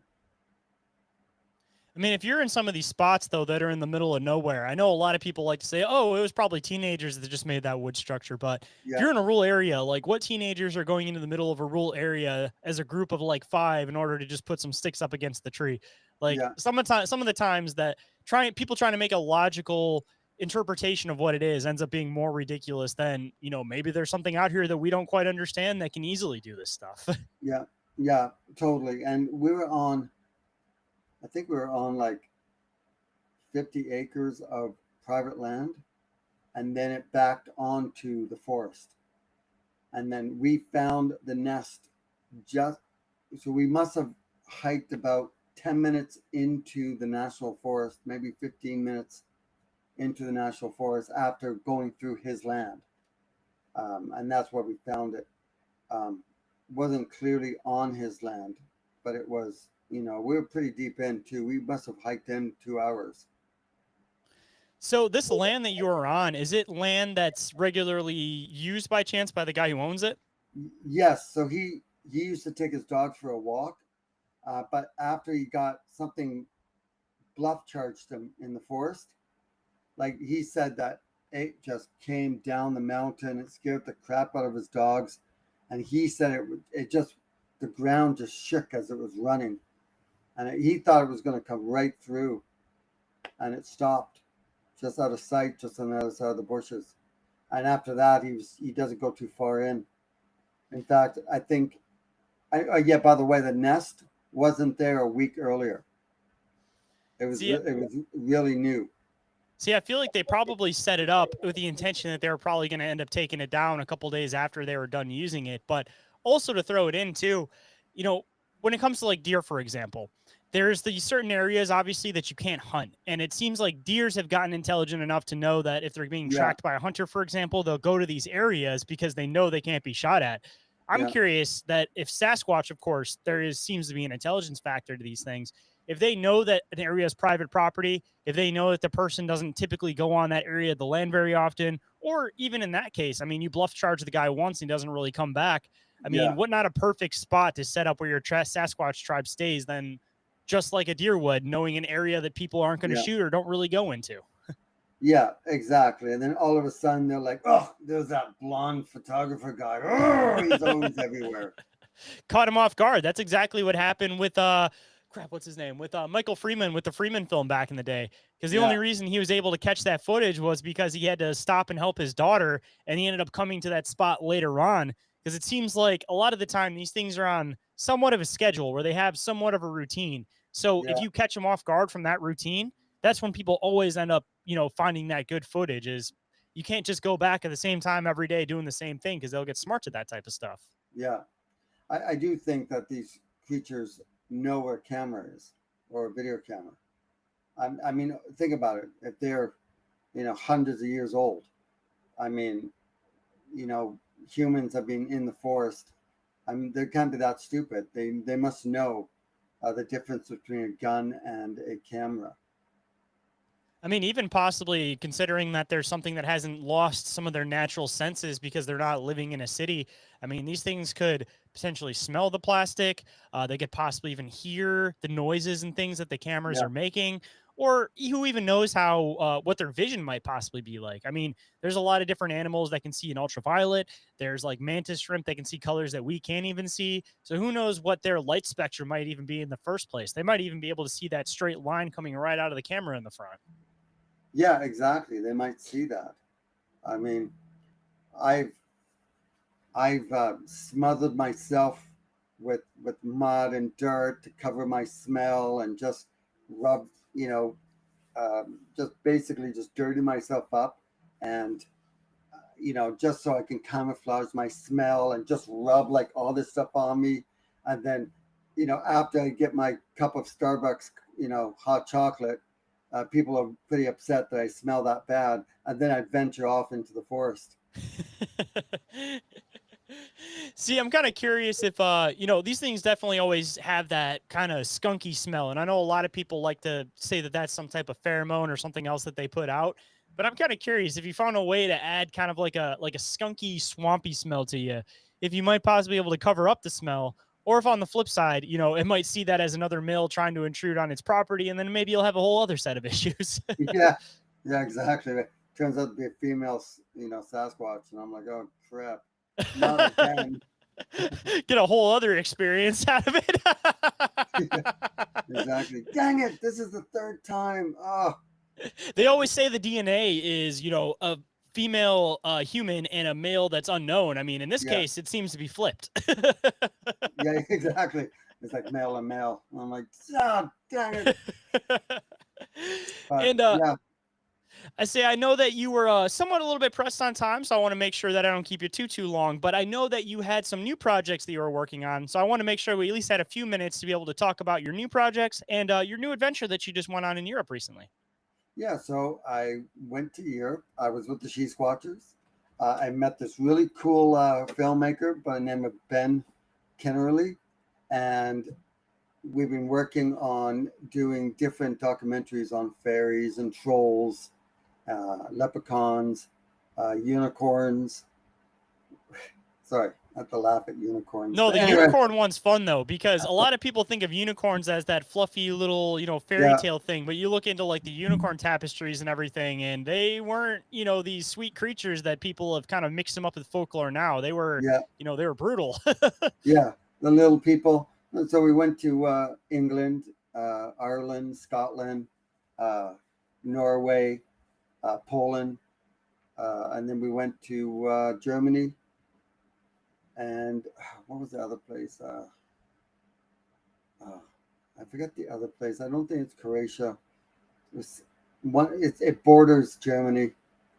I mean, if you're in some of these spots though that are in the middle of nowhere, I know a lot of people like to say, "Oh, it was probably teenagers that just made that wood structure." But if Yeah, you're in a rural area, like what teenagers are going into the middle of a rural area as a group of like five in order to just put some sticks up against the tree? Like yeah, some of the times that people trying to make a logical interpretation of what it is ends up being more ridiculous than, maybe there's something out here that we don't quite understand that can easily do this stuff. yeah, yeah, totally. And I think we were on like 50 acres of private land, and then it backed onto the forest. And then we found the nest just so we must have hiked about 10 minutes into the national forest, maybe 15 minutes into the national forest after going through his land. And that's where we found it. Wasn't clearly on his land, but it was, we were pretty deep in too. We must have hiked in 2 hours. So this land that you are on, is it land that's regularly used by chance by the guy who owns it? Yes, so he used to take his dog for a walk, but after he got something bluff charged him in the forest, like he said that it just came down the mountain. It scared the crap out of his dogs, and he said it just the ground just shook as it was running, and he thought it was going to come right through, and it stopped just out of sight, just on the other side of the bushes. And after that, he doesn't go too far in. In fact, I think, yeah. By the way, the nest wasn't there a week earlier. See, It was really new. See, I feel like they probably set it up with the intention that they were probably going to end up taking it down a couple days after they were done using it. But also to throw it in too, you know, when it comes to like deer, for example, there's these certain areas obviously that you can't hunt. And it seems like deers have gotten intelligent enough to know that if they're being Yeah, tracked by a hunter, for example, they'll go to these areas because they know they can't be shot at. I'm yeah, curious that if Sasquatch, of course, seems to be an intelligence factor to these things. If they know that an area is private property, if they know that the person doesn't typically go on that area of the land very often, or even in that case, I mean, you bluff charge the guy once and he doesn't really come back. I mean, yeah, what not a perfect spot to set up where your Sasquatch tribe stays than just like a deer would, knowing an area that people aren't going to yeah. shoot or don't really go into. Yeah, exactly. And then all of a sudden they're like, "Oh, there's that blonde photographer guy. Oh, he's always everywhere." Caught him off guard. That's exactly what happened with crap, what's his name? With Michael Freeman with the Freeman film back in the day. Because the only Yeah, reason he was able to catch that footage was because he had to stop and help his daughter, and he ended up coming to that spot later on. Because it seems like a lot of the time these things are on somewhat of a schedule where they have somewhat of a routine. So if yeah, you catch them off guard from that routine, that's when people always end up, finding that good footage. Is you can't just go back at the same time every day doing the same thing because they'll get smart to that type of stuff. yeah. I do think that these creatures know where a camera is or a video camera. I mean, think about it. If they're, hundreds of years old, I mean, you know, humans have been in the forest. I mean, they can't be that stupid. They must know the difference between a gun and a camera. I mean, even possibly considering that there's something that hasn't lost some of their natural senses because they're not living in a city. I mean, these things could potentially smell the plastic. They could possibly even hear the noises and things that the cameras Yeah, are making, or who even knows how what their vision might possibly be like. I mean, there's a lot of different animals that can see in ultraviolet. There's like mantis shrimp that can see colors that we can't even see. So who knows what their light spectrum might even be in the first place? They might even be able to see that straight line coming right out of the camera in the front. yeah, exactly. They might see that. I mean, I've I've smothered myself with mud and dirt to cover my smell and just rub, just basically just dirty myself up and just so I can camouflage my smell and just rub like all this stuff on me. And then, after I get my cup of Starbucks, hot chocolate, people are pretty upset that I smell that bad, and then I'd venture off into the forest. See, I'm kind of curious if these things definitely always have that kind of skunky smell, and I know a lot of people like to say that that's some type of pheromone or something else that they put out. But I'm kind of curious if you found a way to add kind of like a skunky, swampy smell to you, if you might possibly be able to cover up the smell, or if on the flip side, it might see that as another male trying to intrude on its property, and then maybe you'll have a whole other set of issues. Yeah, yeah, exactly. It turns out to be a female, Sasquatch, and I'm like, oh crap, not again. Get a whole other experience out of it. Exactly. Dang it! This is the third time. Oh, They always say the DNA is, a female human and a male that's unknown. I mean, in this yeah, case, it seems to be flipped. yeah, exactly. It's like male and male. I'm like, oh, dang it. But And yeah, I know that you were somewhat a little bit pressed on time, so I want to make sure that I don't keep you too long. But I know that you had some new projects that you were working on, so I want to make sure we at least had a few minutes to be able to talk about your new projects and your new adventure that you just went on in Europe recently. yeah. So I went to Europe. I was with the She Squatchers. I met this really cool filmmaker by the name of Ben Kennerly, and we've been working on doing different documentaries on fairies and trolls, leprechauns, unicorns. Sorry, not to laugh at unicorns. No, But the anyway, unicorn one's fun though, because a lot of people think of unicorns as that fluffy little, fairy yeah, tale thing, but you look into like the unicorn tapestries and everything, and they weren't, these sweet creatures that people have kind of mixed them up with folklore now. They were, yeah, they were brutal. yeah, the little people. And so we went to England, Ireland, Scotland, uh, Norway, Poland, and then we went to Germany. And what was the other place? Uh, I forget the other place. I don't think it's Croatia. It was one. It borders Germany.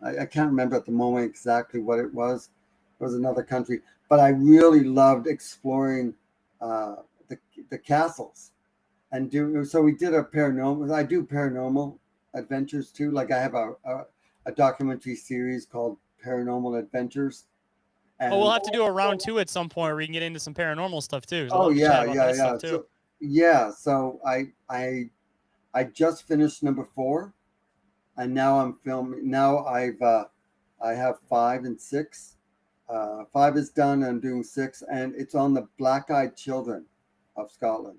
I can't remember at the moment exactly what it was. It was another country, but I really loved exploring uh, the the castles and do. So we did a paranormal. I do paranormal adventures too. Like I have a documentary series called Paranormal Adventures, Oh, we'll and have to do a round two at some point where we can get into some paranormal stuff too. So I'd oh love to chat yeah, about yeah, that yeah. stuff too. So yeah, so I just finished number 4, and now I'm filming. Now I have 5 and 6. 5 is done. I'm doing 6, and it's on the black-eyed children of Scotland.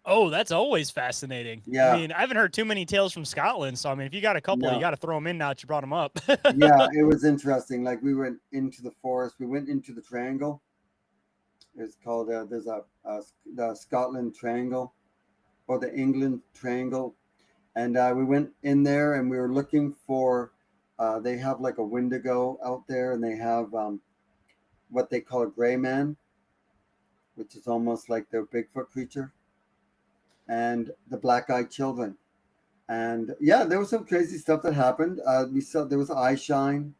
Oh, that's always fascinating. I Yeah, mean, I haven't heard too many tales from Scotland, so I mean, if you got a couple, you no, got to throw them in now that you brought them up. yeah, it was interesting. Like we went into the forest. We went into the triangle. It's called. There's the Scotland Triangle or the England Triangle, and we went in there and we were looking for. They have like a Wendigo out there, and they have what they call a gray man, which is almost like their Bigfoot creature, and the black-eyed children. And yeah, there was some crazy stuff that happened. We saw there was eye shine,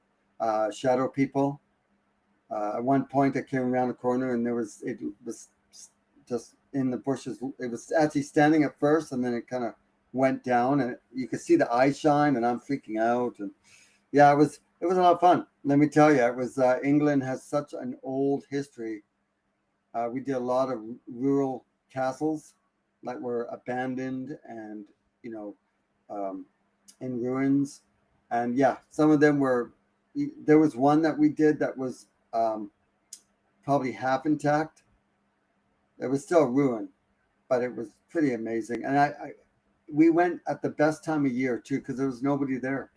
shadow people. At one point, I came around the corner and it was just in the bushes. It was actually standing at first, and then it kind of went down, and you could see the eye shine, and I'm freaking out. And yeah, it was a lot of fun. Let me tell you, it was England has such an old history. We did a lot of rural castles that were abandoned and you know um, in ruins, and yeah, some of them were. There was one that we did that was probably half intact. It was still a ruin, but it was pretty amazing. And we went at the best time of year too because there was nobody there.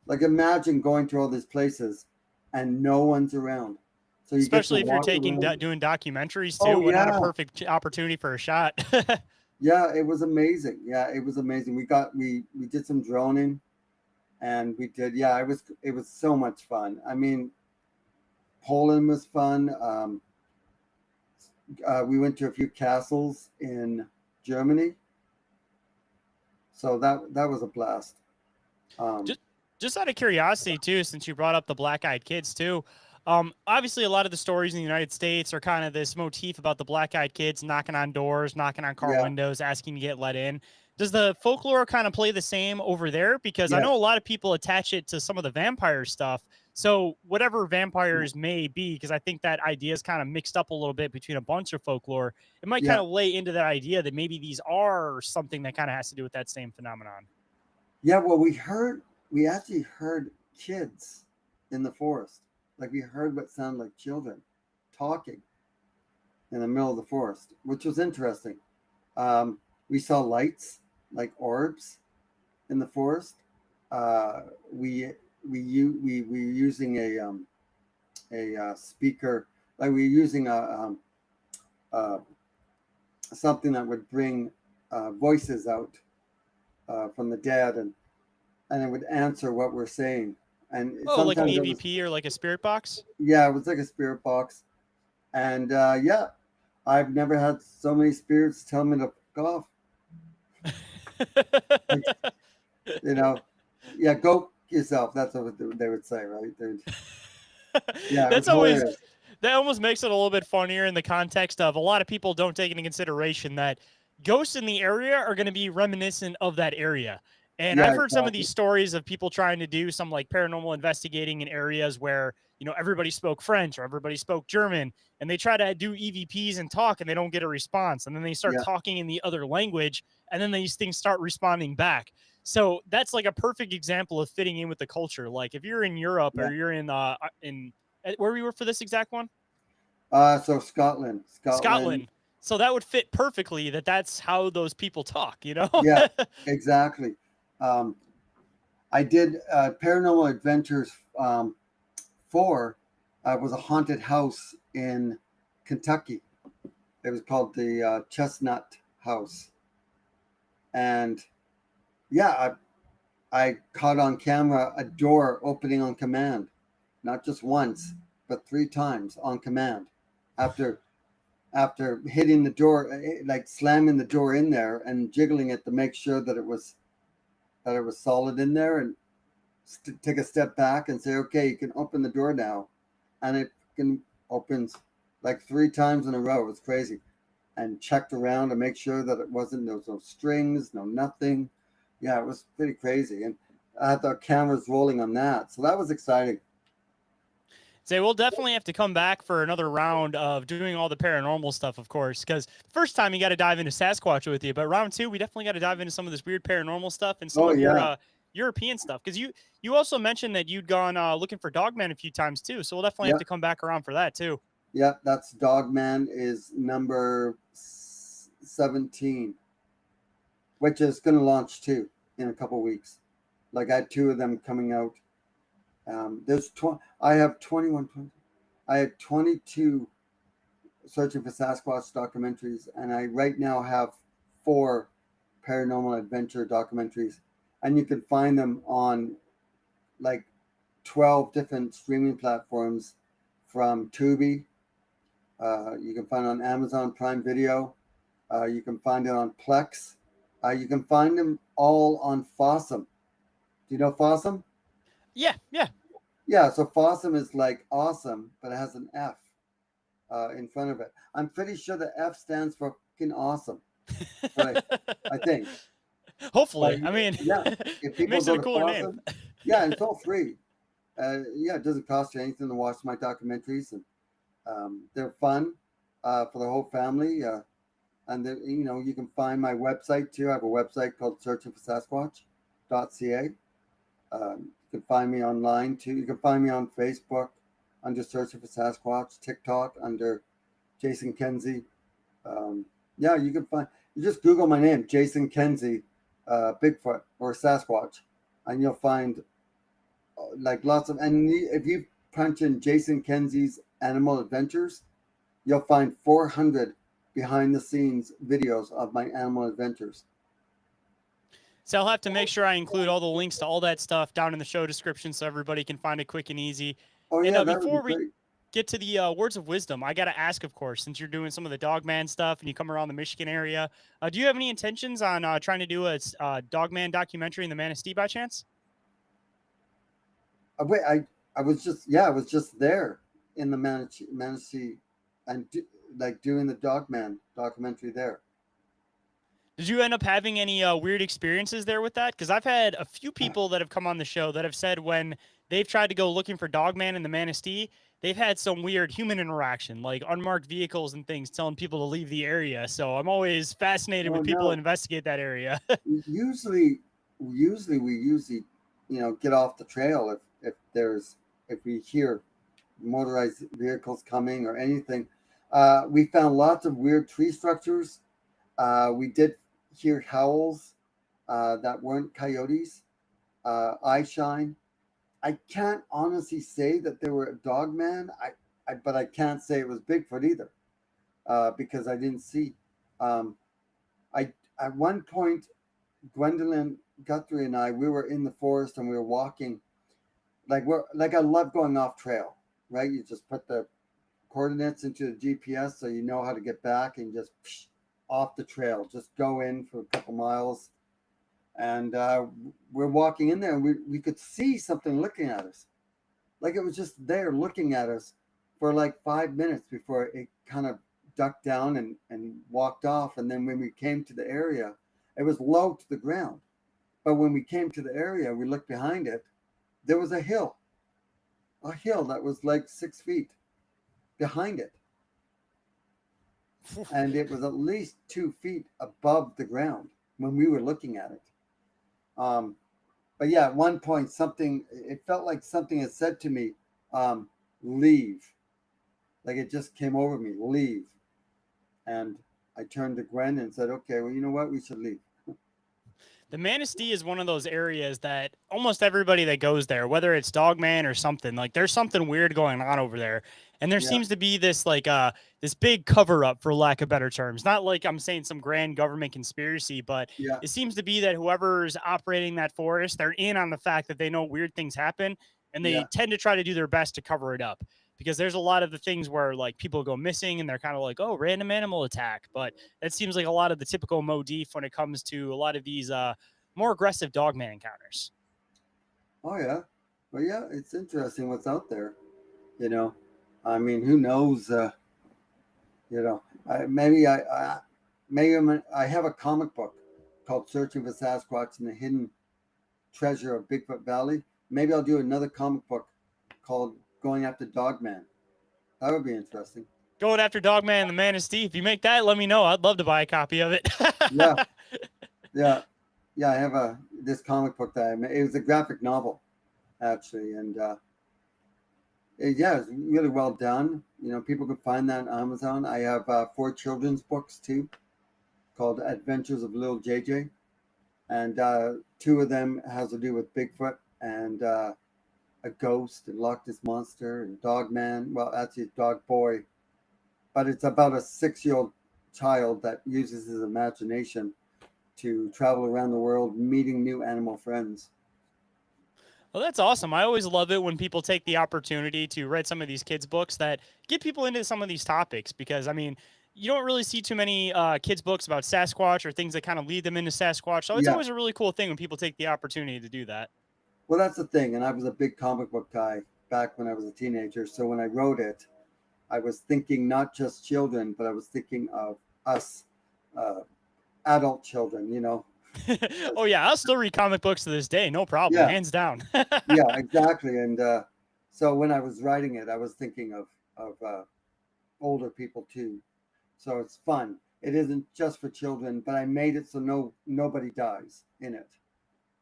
Like imagine going to all these places and no one's around. So you get to Especially if you're walk taking around. doing documentaries too. Oh What not a yeah, perfect opportunity for a shot. yeah, it was amazing. Yeah, it was amazing. We did some droning, and we did. Yeah, it was so much fun. I mean, Poland was fun. We went to a few castles in Germany, so that was a blast. Um, just just out of curiosity too, since you brought up the black-eyed kids too. Obviously, a lot of the stories in the United States are kind of this motif about the black-eyed kids knocking on doors, knocking on car yeah, windows, asking to get let in. Does the folklore kind of play the same over there? Because I Yeah, know a lot of people attach it to some of the vampire stuff. So whatever vampires may be, because I think that idea is kind of mixed up a little bit between a bunch of folklore, it might kind yeah, of lay into that idea that maybe these are something that kind of has to do with that same phenomenon. yeah. Well, we actually heard kids in the forest. Like we heard what sounded like children talking in the middle of the forest, which was interesting. We saw lights like orbs in the forest. Uh, we were using a speaker, like we were using uh, something that would bring voices out from the dead, and it would answer what we're saying. And Oh, like an sometimes it was, EVP or like a spirit box? yeah, it was like a spirit box. And yeah, I've never had so many spirits tell me to fuck off. Like, you know, yeah, go yourself. That's what they would say, right? Yeah, it was That's always hilarious. that almost makes it a little bit funnier in the context of a lot of people don't take into consideration that ghosts in the area are going to be reminiscent of that area. And Yeah, I've heard some of exactly. these stories of people trying to do some like paranormal investigating in areas where, everybody spoke French or everybody spoke German, and they try to do EVPs and talk and they don't get a response. And then they start Yeah, talking in the other language, and then these things start responding back. So that's like a perfect example of fitting in with the culture. Like if you're in Europe yeah. or you're in where we were for this exact one? So Scotland. Scotland. So that would fit perfectly that's how those people talk? Yeah, exactly. Um, I did Paranormal Adventures 4. Was a haunted house in Kentucky. It was called the Chestnut House, and yeah, I caught on camera a door opening on command, not just once, but 3 times on command. After after hitting the door, like slamming the door in there and jiggling it to make sure that it was solid in there, and take a step back and say, okay, you can open the door now, and it can opens like 3 times in a row. It was crazy, and checked around to make sure that it wasn't there was no strings, no nothing. Yeah, it was pretty crazy, and I had the cameras rolling on that, so that was exciting. So we'll definitely have to come back for another round of doing all the paranormal stuff, of course, because first time you got to dive into Sasquatch with you, but round two we definitely got to dive into some of this weird paranormal stuff and some Oh of your yeah, European stuff. Because you also mentioned that you'd gone looking for Dogman a few times too, so we'll definitely have yeah, to come back around for that too. yeah. That's Dogman is number 17, which is going to launch too in a couple weeks. Like I had 2 of them coming out. I have 21. I had 22 searching for Sasquatch documentaries, and I right now have 4 paranormal adventure documentaries, and you can find them on like 12 different streaming platforms, from Tubi. You can find it on Amazon Prime Video. You can find it on Plex. You can find them all on Fossum. Do you know Fossum? Yeah, yeah. Yeah, so Fossum is like awesome, but it has an F in front of it. I'm pretty sure the F stands for fucking awesome, but I think. But Hopefully, I mean, yeah, if it people makes it go a to cooler name. Fossum, yeah, it's all free. Yeah, it doesn't cost you anything to watch my documentaries, and they're fun for the whole family. And you can find my website too. I have a website called searchingforsasquatch.ca. You can find me online too. You can find me on Facebook under Searching for Sasquatch, TikTok under Jason Kenzie. Yeah, you just Google my name, Jason Kenzie, Bigfoot or Sasquatch, and you'll find like lots of. And if you punch in Jason Kenzie's Animal Adventures, you'll find 400 behind the scenes videos of my animal adventures. So I'll have to make sure I include all the links to all that stuff down in the show description so everybody can find it quick and easy. Oh And yeah, that would be before we great. get to the words of wisdom, I got to ask, of course, since you're doing some of the Dogman stuff and you come around the Michigan area, do you have any intentions on trying to do a Dogman documentary in the Manistee by chance? Wait, I was just I was just there in the Manistee, and like doing the Dogman documentary there. Did you end up having any weird experiences there with that? Because I've had a few people that have come on the show that have said when they've tried to go looking for Dogman in the Manistee, they've had some weird human interaction, like unmarked vehicles and things telling people to leave the area. So I'm always fascinated Oh with people that no. investigate that area. Usually, we get off the trail if we hear motorized vehicles coming or anything. We found lots of weird tree structures. We did hear howls that weren't coyotes. Eye shine. I can't honestly say that they were a dog man. But I can't say it was Bigfoot either because I didn't see. Um, I at one point, Gwendolyn Guthrie and I, we were in the forest and we were walking. I love going off trail, right? You just put the coordinates into the GPS so you know how to get back and just off the trail. Just go in for a couple miles, and we're walking in there, and we could see something looking at us, like it was just there looking at us for like 5 minutes before it kind of ducked down and walked off. And then when we came to the area, it was low to the ground. But when we came to the area, we looked behind it, there was a hill that was like 6 feet behind it. And it was at least 2 feet above the ground when we were looking at it. Um, but yeah, at one point, it felt like something had said to me, leave. Like it just came over me, leave. And I turned to Gwen and said, okay, well, you know what? We should leave. The Manistee is one of those areas that almost everybody that goes there, whether it's Dogman or something, like there's something weird going on over there. And there Yeah, seems to be this this big cover up, for lack of better terms. Not like I'm saying some grand government conspiracy, but yeah, it seems to be that whoever's operating that forest, they're in on the fact that they know weird things happen, and they yeah. tend to try to do their best to cover it up. Because there's a lot of the things where like people go missing and they're kind of like, oh, random animal attack. But that seems like a lot of the typical motif when it comes to a lot of these more aggressive dogman encounters. Oh, yeah. Well, yeah, it's interesting what's out there. You know, I mean, who knows? You know, I have a comic book called Searching for Sasquatch and the Hidden Treasure of Bigfoot Valley. Maybe I'll do another comic book called Going After Dogman. That would be interesting. Going after Dogman and the Manistee. If you make that, let me know. I'd love to buy a copy of it. Yeah, yeah, yeah. I have this comic book that I made. It was a graphic novel actually, and yeah, it's really well done. You know, people can find that on Amazon. I have 4 children's books too, called Adventures of Little JJ, and 2 of them has to do with Bigfoot and a ghost and Loch Ness monster and Dog Man. Well, actually, Dog Boy, but it's about a 6-year-old child that uses his imagination to travel around the world, meeting new animal friends. Well, that's awesome. I always love it when people take the opportunity to read some of these kids' books that get people into some of these topics because, I mean, you don't really see too many kids' books about Sasquatch or things that kind of lead them into Sasquatch. So it's Yeah, always a really cool thing when people take the opportunity to do that. well, that's the thing. And I was a big comic book guy back when I was a teenager. So when I wrote it, I was thinking not just children, but I was thinking of us, uh, adult children. You know. Oh, yeah. I'll still read comic books to this day. No problem. Yeah, Hands down. yeah, exactly. And so when I was writing it, I was thinking of older people too. So it's fun. It isn't just for children, but I made it so nobody dies in it,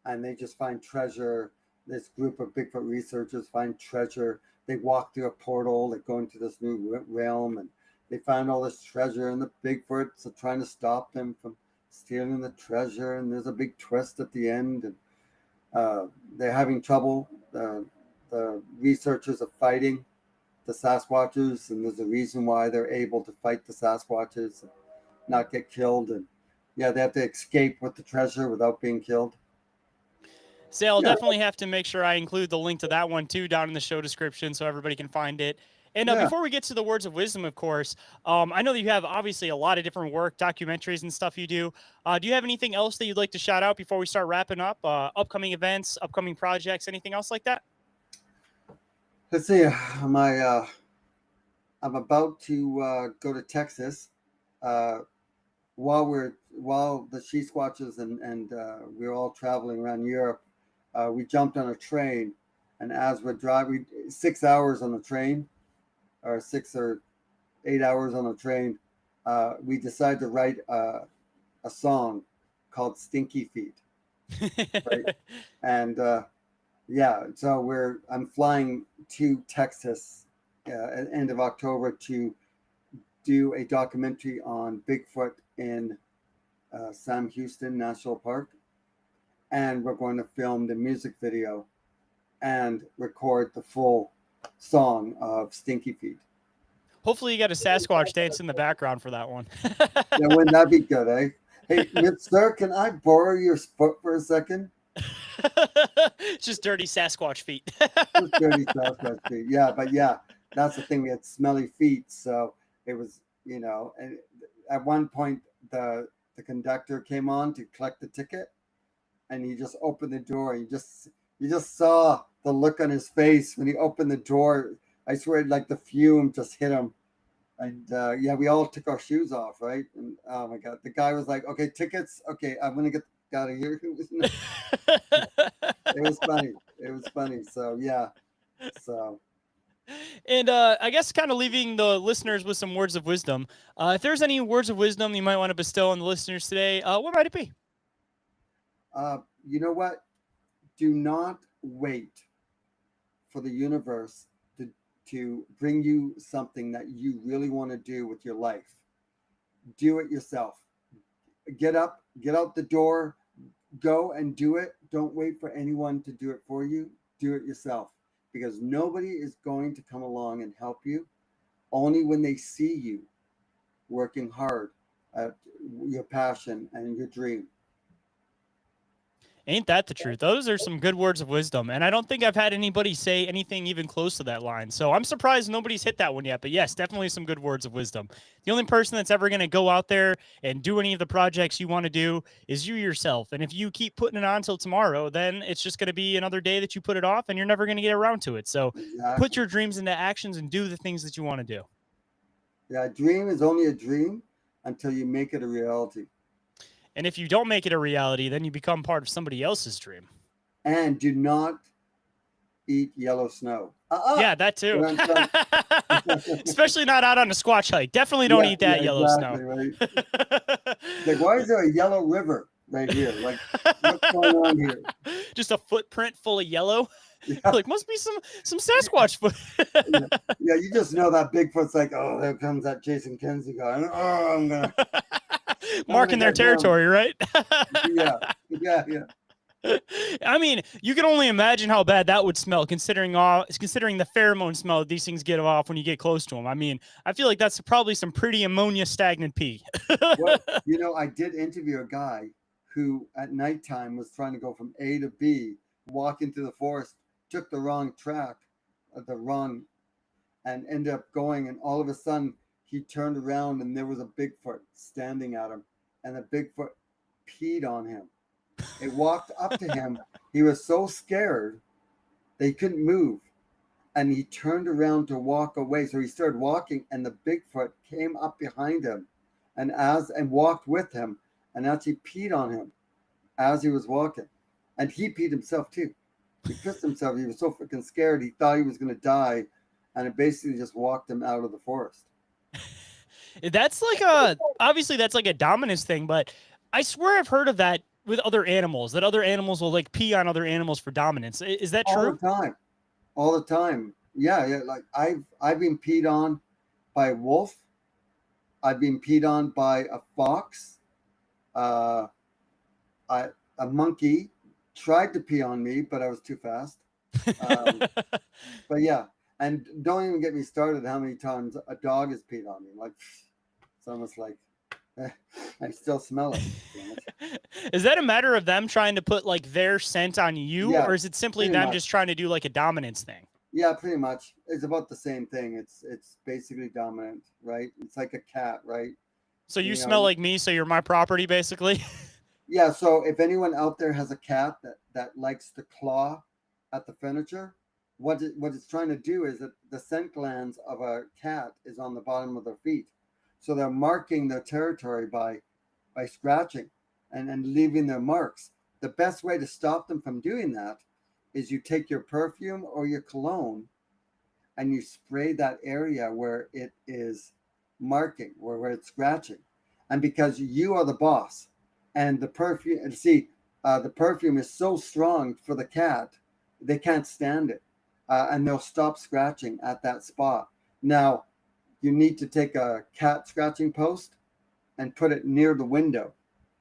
and they just find treasure. This group of Bigfoot researchers find treasure. They walk through a portal. They go into this new realm, and they find all this treasure. And the Bigfoots are trying to stop them from stealing the treasure. And there's a big twist at the end, and they're having trouble. The researchers are fighting the Sasquatches, and there's a reason why they're able to fight the Sasquatches and not get killed. And yeah, they have to escape with the treasure without being killed. So I'll Yeah, definitely have to make sure I include the link to that one too down in the show description so everybody can find it. And yeah, before we get to the words of wisdom, of course, I know that you have obviously a lot of different work, documentaries and stuff you do. Do you have anything else that you'd like to shout out before we start wrapping up? Upcoming events, upcoming projects, anything else like that? let's see. My I'm about to go to Texas. Uh, while we're while the she squatches and we were all traveling around Europe, we jumped on a train, and as we're driving 6 hours on the train, or 6 or 8 hours on a train, we decided to write a song called "Stinky Feet." Right, and yeah, so I'm flying to Texas at the end of October to do a documentary on Bigfoot in Sam Houston National Park, and we're going to film the music video and record the full song of Stinky Feet. Hopefully you got a Sasquatch dance in the background for that one. Yeah, wouldn't that be good, eh? Hey, sir, can I borrow your foot for a second? Just dirty Sasquatch feet. Just dirty Sasquatch feet. Yeah, but yeah, that's the thing. We had smelly feet, so it was, and at one point the conductor came on to collect the ticket, and he just opened the door. You just saw the look on his face when he opened the door. I swear, like the fume just hit him. And yeah, we all took our shoes off, right? And oh my God, the guy was like, "Okay, tickets. Okay, I'm gonna get out of here." It was funny. It was funny. So yeah. So And I guess kind of leaving the listeners with some words of wisdom. If there's any words of wisdom you might want to bestow on the listeners today, what might it be? you know what? Do not wait for the universe to bring you something that you really want to do with your life. Do it yourself. Get up, get out the door, go and do it. Don't wait for anyone to do it for you. Do it yourself, because nobody is going to come along and help you only when they see you working hard at your passion and your dream. Ain't that the truth? Those are some good words of wisdom. And I don't think I've had anybody say anything even close to that line. So I'm surprised nobody's hit that one yet. But yes, definitely some good words of wisdom. The only person that's ever going to go out there and do any of the projects you want to do is you yourself. And if you keep putting it on till tomorrow, then it's just going to be another day that you put it off and you're never going to get around to it. So put Exactly. your dreams into actions and do the things that you want to do. Yeah, a dream is only a dream until you make it a reality. And if you don't make it a reality, then you become part of somebody else's dream. And do not eat yellow snow. Yeah, that too. Especially not out on a Squatch hike. Definitely don't eat that yellow exactly, snow. Right? Like, why is there a yellow river right here? Like, what's going on here? Just a footprint full of yellow. Yeah. Like, must be some Sasquatch foot. Yeah, you just know that Bigfoot's like, oh, there comes that Jason Kenzie guy. Oh, I'm gonna marking their territory, right? yeah. I mean, you can only imagine how bad that would smell, considering the pheromone smell that these things get off when you get close to them. I mean, I feel like that's probably some pretty ammonia stagnant pee. Well, I did interview a guy who at nighttime was trying to go from A to B, walk into the forest, took the wrong track, and ended up going, and all of a sudden he turned around and there was a Bigfoot standing at him, and the Bigfoot peed on him. It walked up to him. He was so scared that he couldn't move, and he turned around to walk away. So he started walking, and the Bigfoot came up behind him and walked with him and actually peed on him as he was walking. And he peed himself too. He pissed himself. He was so freaking scared. He thought he was going to die, and it basically just walked him out of the forest. That's obviously that's like a dominance thing, but I swear I've heard of that with other animals, that other animals will like pee on other animals for dominance. Is that true? All the time. Yeah. Like I've been peed on by a wolf. I've been peed on by a fox. A monkey tried to pee on me, but I was too fast. But yeah, and don't even get me started how many times a dog has peed on me. Like, it's almost like I still smell it. Is that a matter of them trying to put like their scent on you, or is it simply them just trying to do like a dominance thing? Yeah, pretty much. It's about the same thing. It's basically dominant, right? It's like a cat, right? So you smell like me, so you're my property, basically. Yeah. So if anyone out there has a cat that likes to claw at the furniture, what it's trying to do is that the scent glands of a cat is on the bottom of their feet, so they're marking their territory by by scratching and leaving their marks. The best way to stop them from doing that is you take your perfume or your cologne and you spray that area where it is marking, where it's scratching. And because you are the boss, and the perfume, and see, the perfume is so strong for the cat, they can't stand it, and they'll stop scratching at that spot. Now, you need to take a cat scratching post and put it near the window,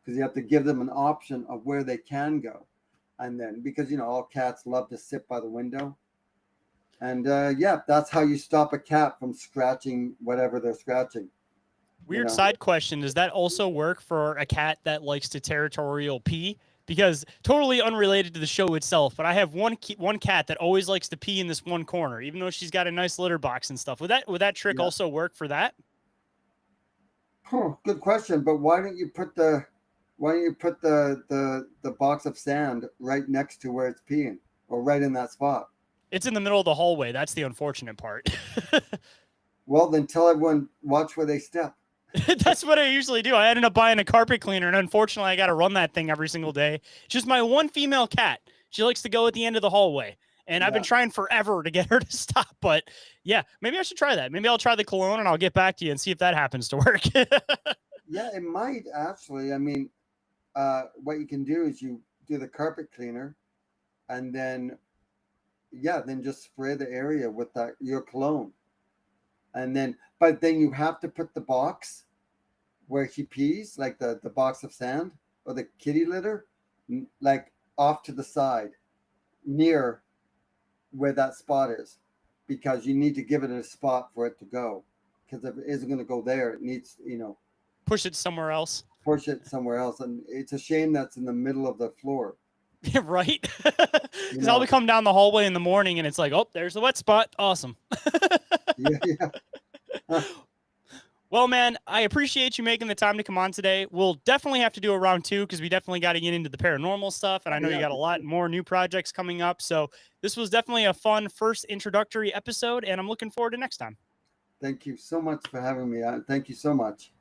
because you have to give them an option of where they can go. And then, because all cats love to sit by the window. And yeah, that's how you stop a cat from scratching whatever they're scratching. Weird side question. Does that also work for a cat that likes to territorial pee? Because totally unrelated to the show itself, but I have one cat that always likes to pee in this one corner, even though she's got a nice litter box and stuff. Would that trick also work for that? Oh, good question. But why don't you put the box of sand right next to where it's peeing, or right in that spot? It's in the middle of the hallway. That's the unfortunate part. Well, then tell everyone, watch where they step. That's what I usually do. I ended up buying a carpet cleaner, and unfortunately, I got to run that thing every single day. It's just my one female cat. She likes to go at the end of the hallway, and I've been trying forever to get her to stop. But yeah, maybe I should try that. Maybe I'll try the cologne, and I'll get back to you and see if that happens to work. Yeah, it might actually. I mean, what you can do is you do the carpet cleaner, and then then just spray the area with your cologne. And then, but then you have to put the box where he pees, like the box of sand or the kitty litter, like off to the side, near where that spot is, because you need to give it a spot for it to go. Because if it isn't going to go there, it needs, push it somewhere else. Push it somewhere else. And it's a shame that's in the middle of the floor. Right? Because I'll be coming down the hallway in the morning and it's like, oh, there's the wet spot. Awesome. Yeah. Well, man, I appreciate you making the time to come on today. We'll definitely have to do a round 2 because we definitely got to get into the paranormal stuff. And I know you got a lot more new projects coming up. So this was definitely a fun first introductory episode, and I'm looking forward to next time. Thank you so much for having me. Thank you so much.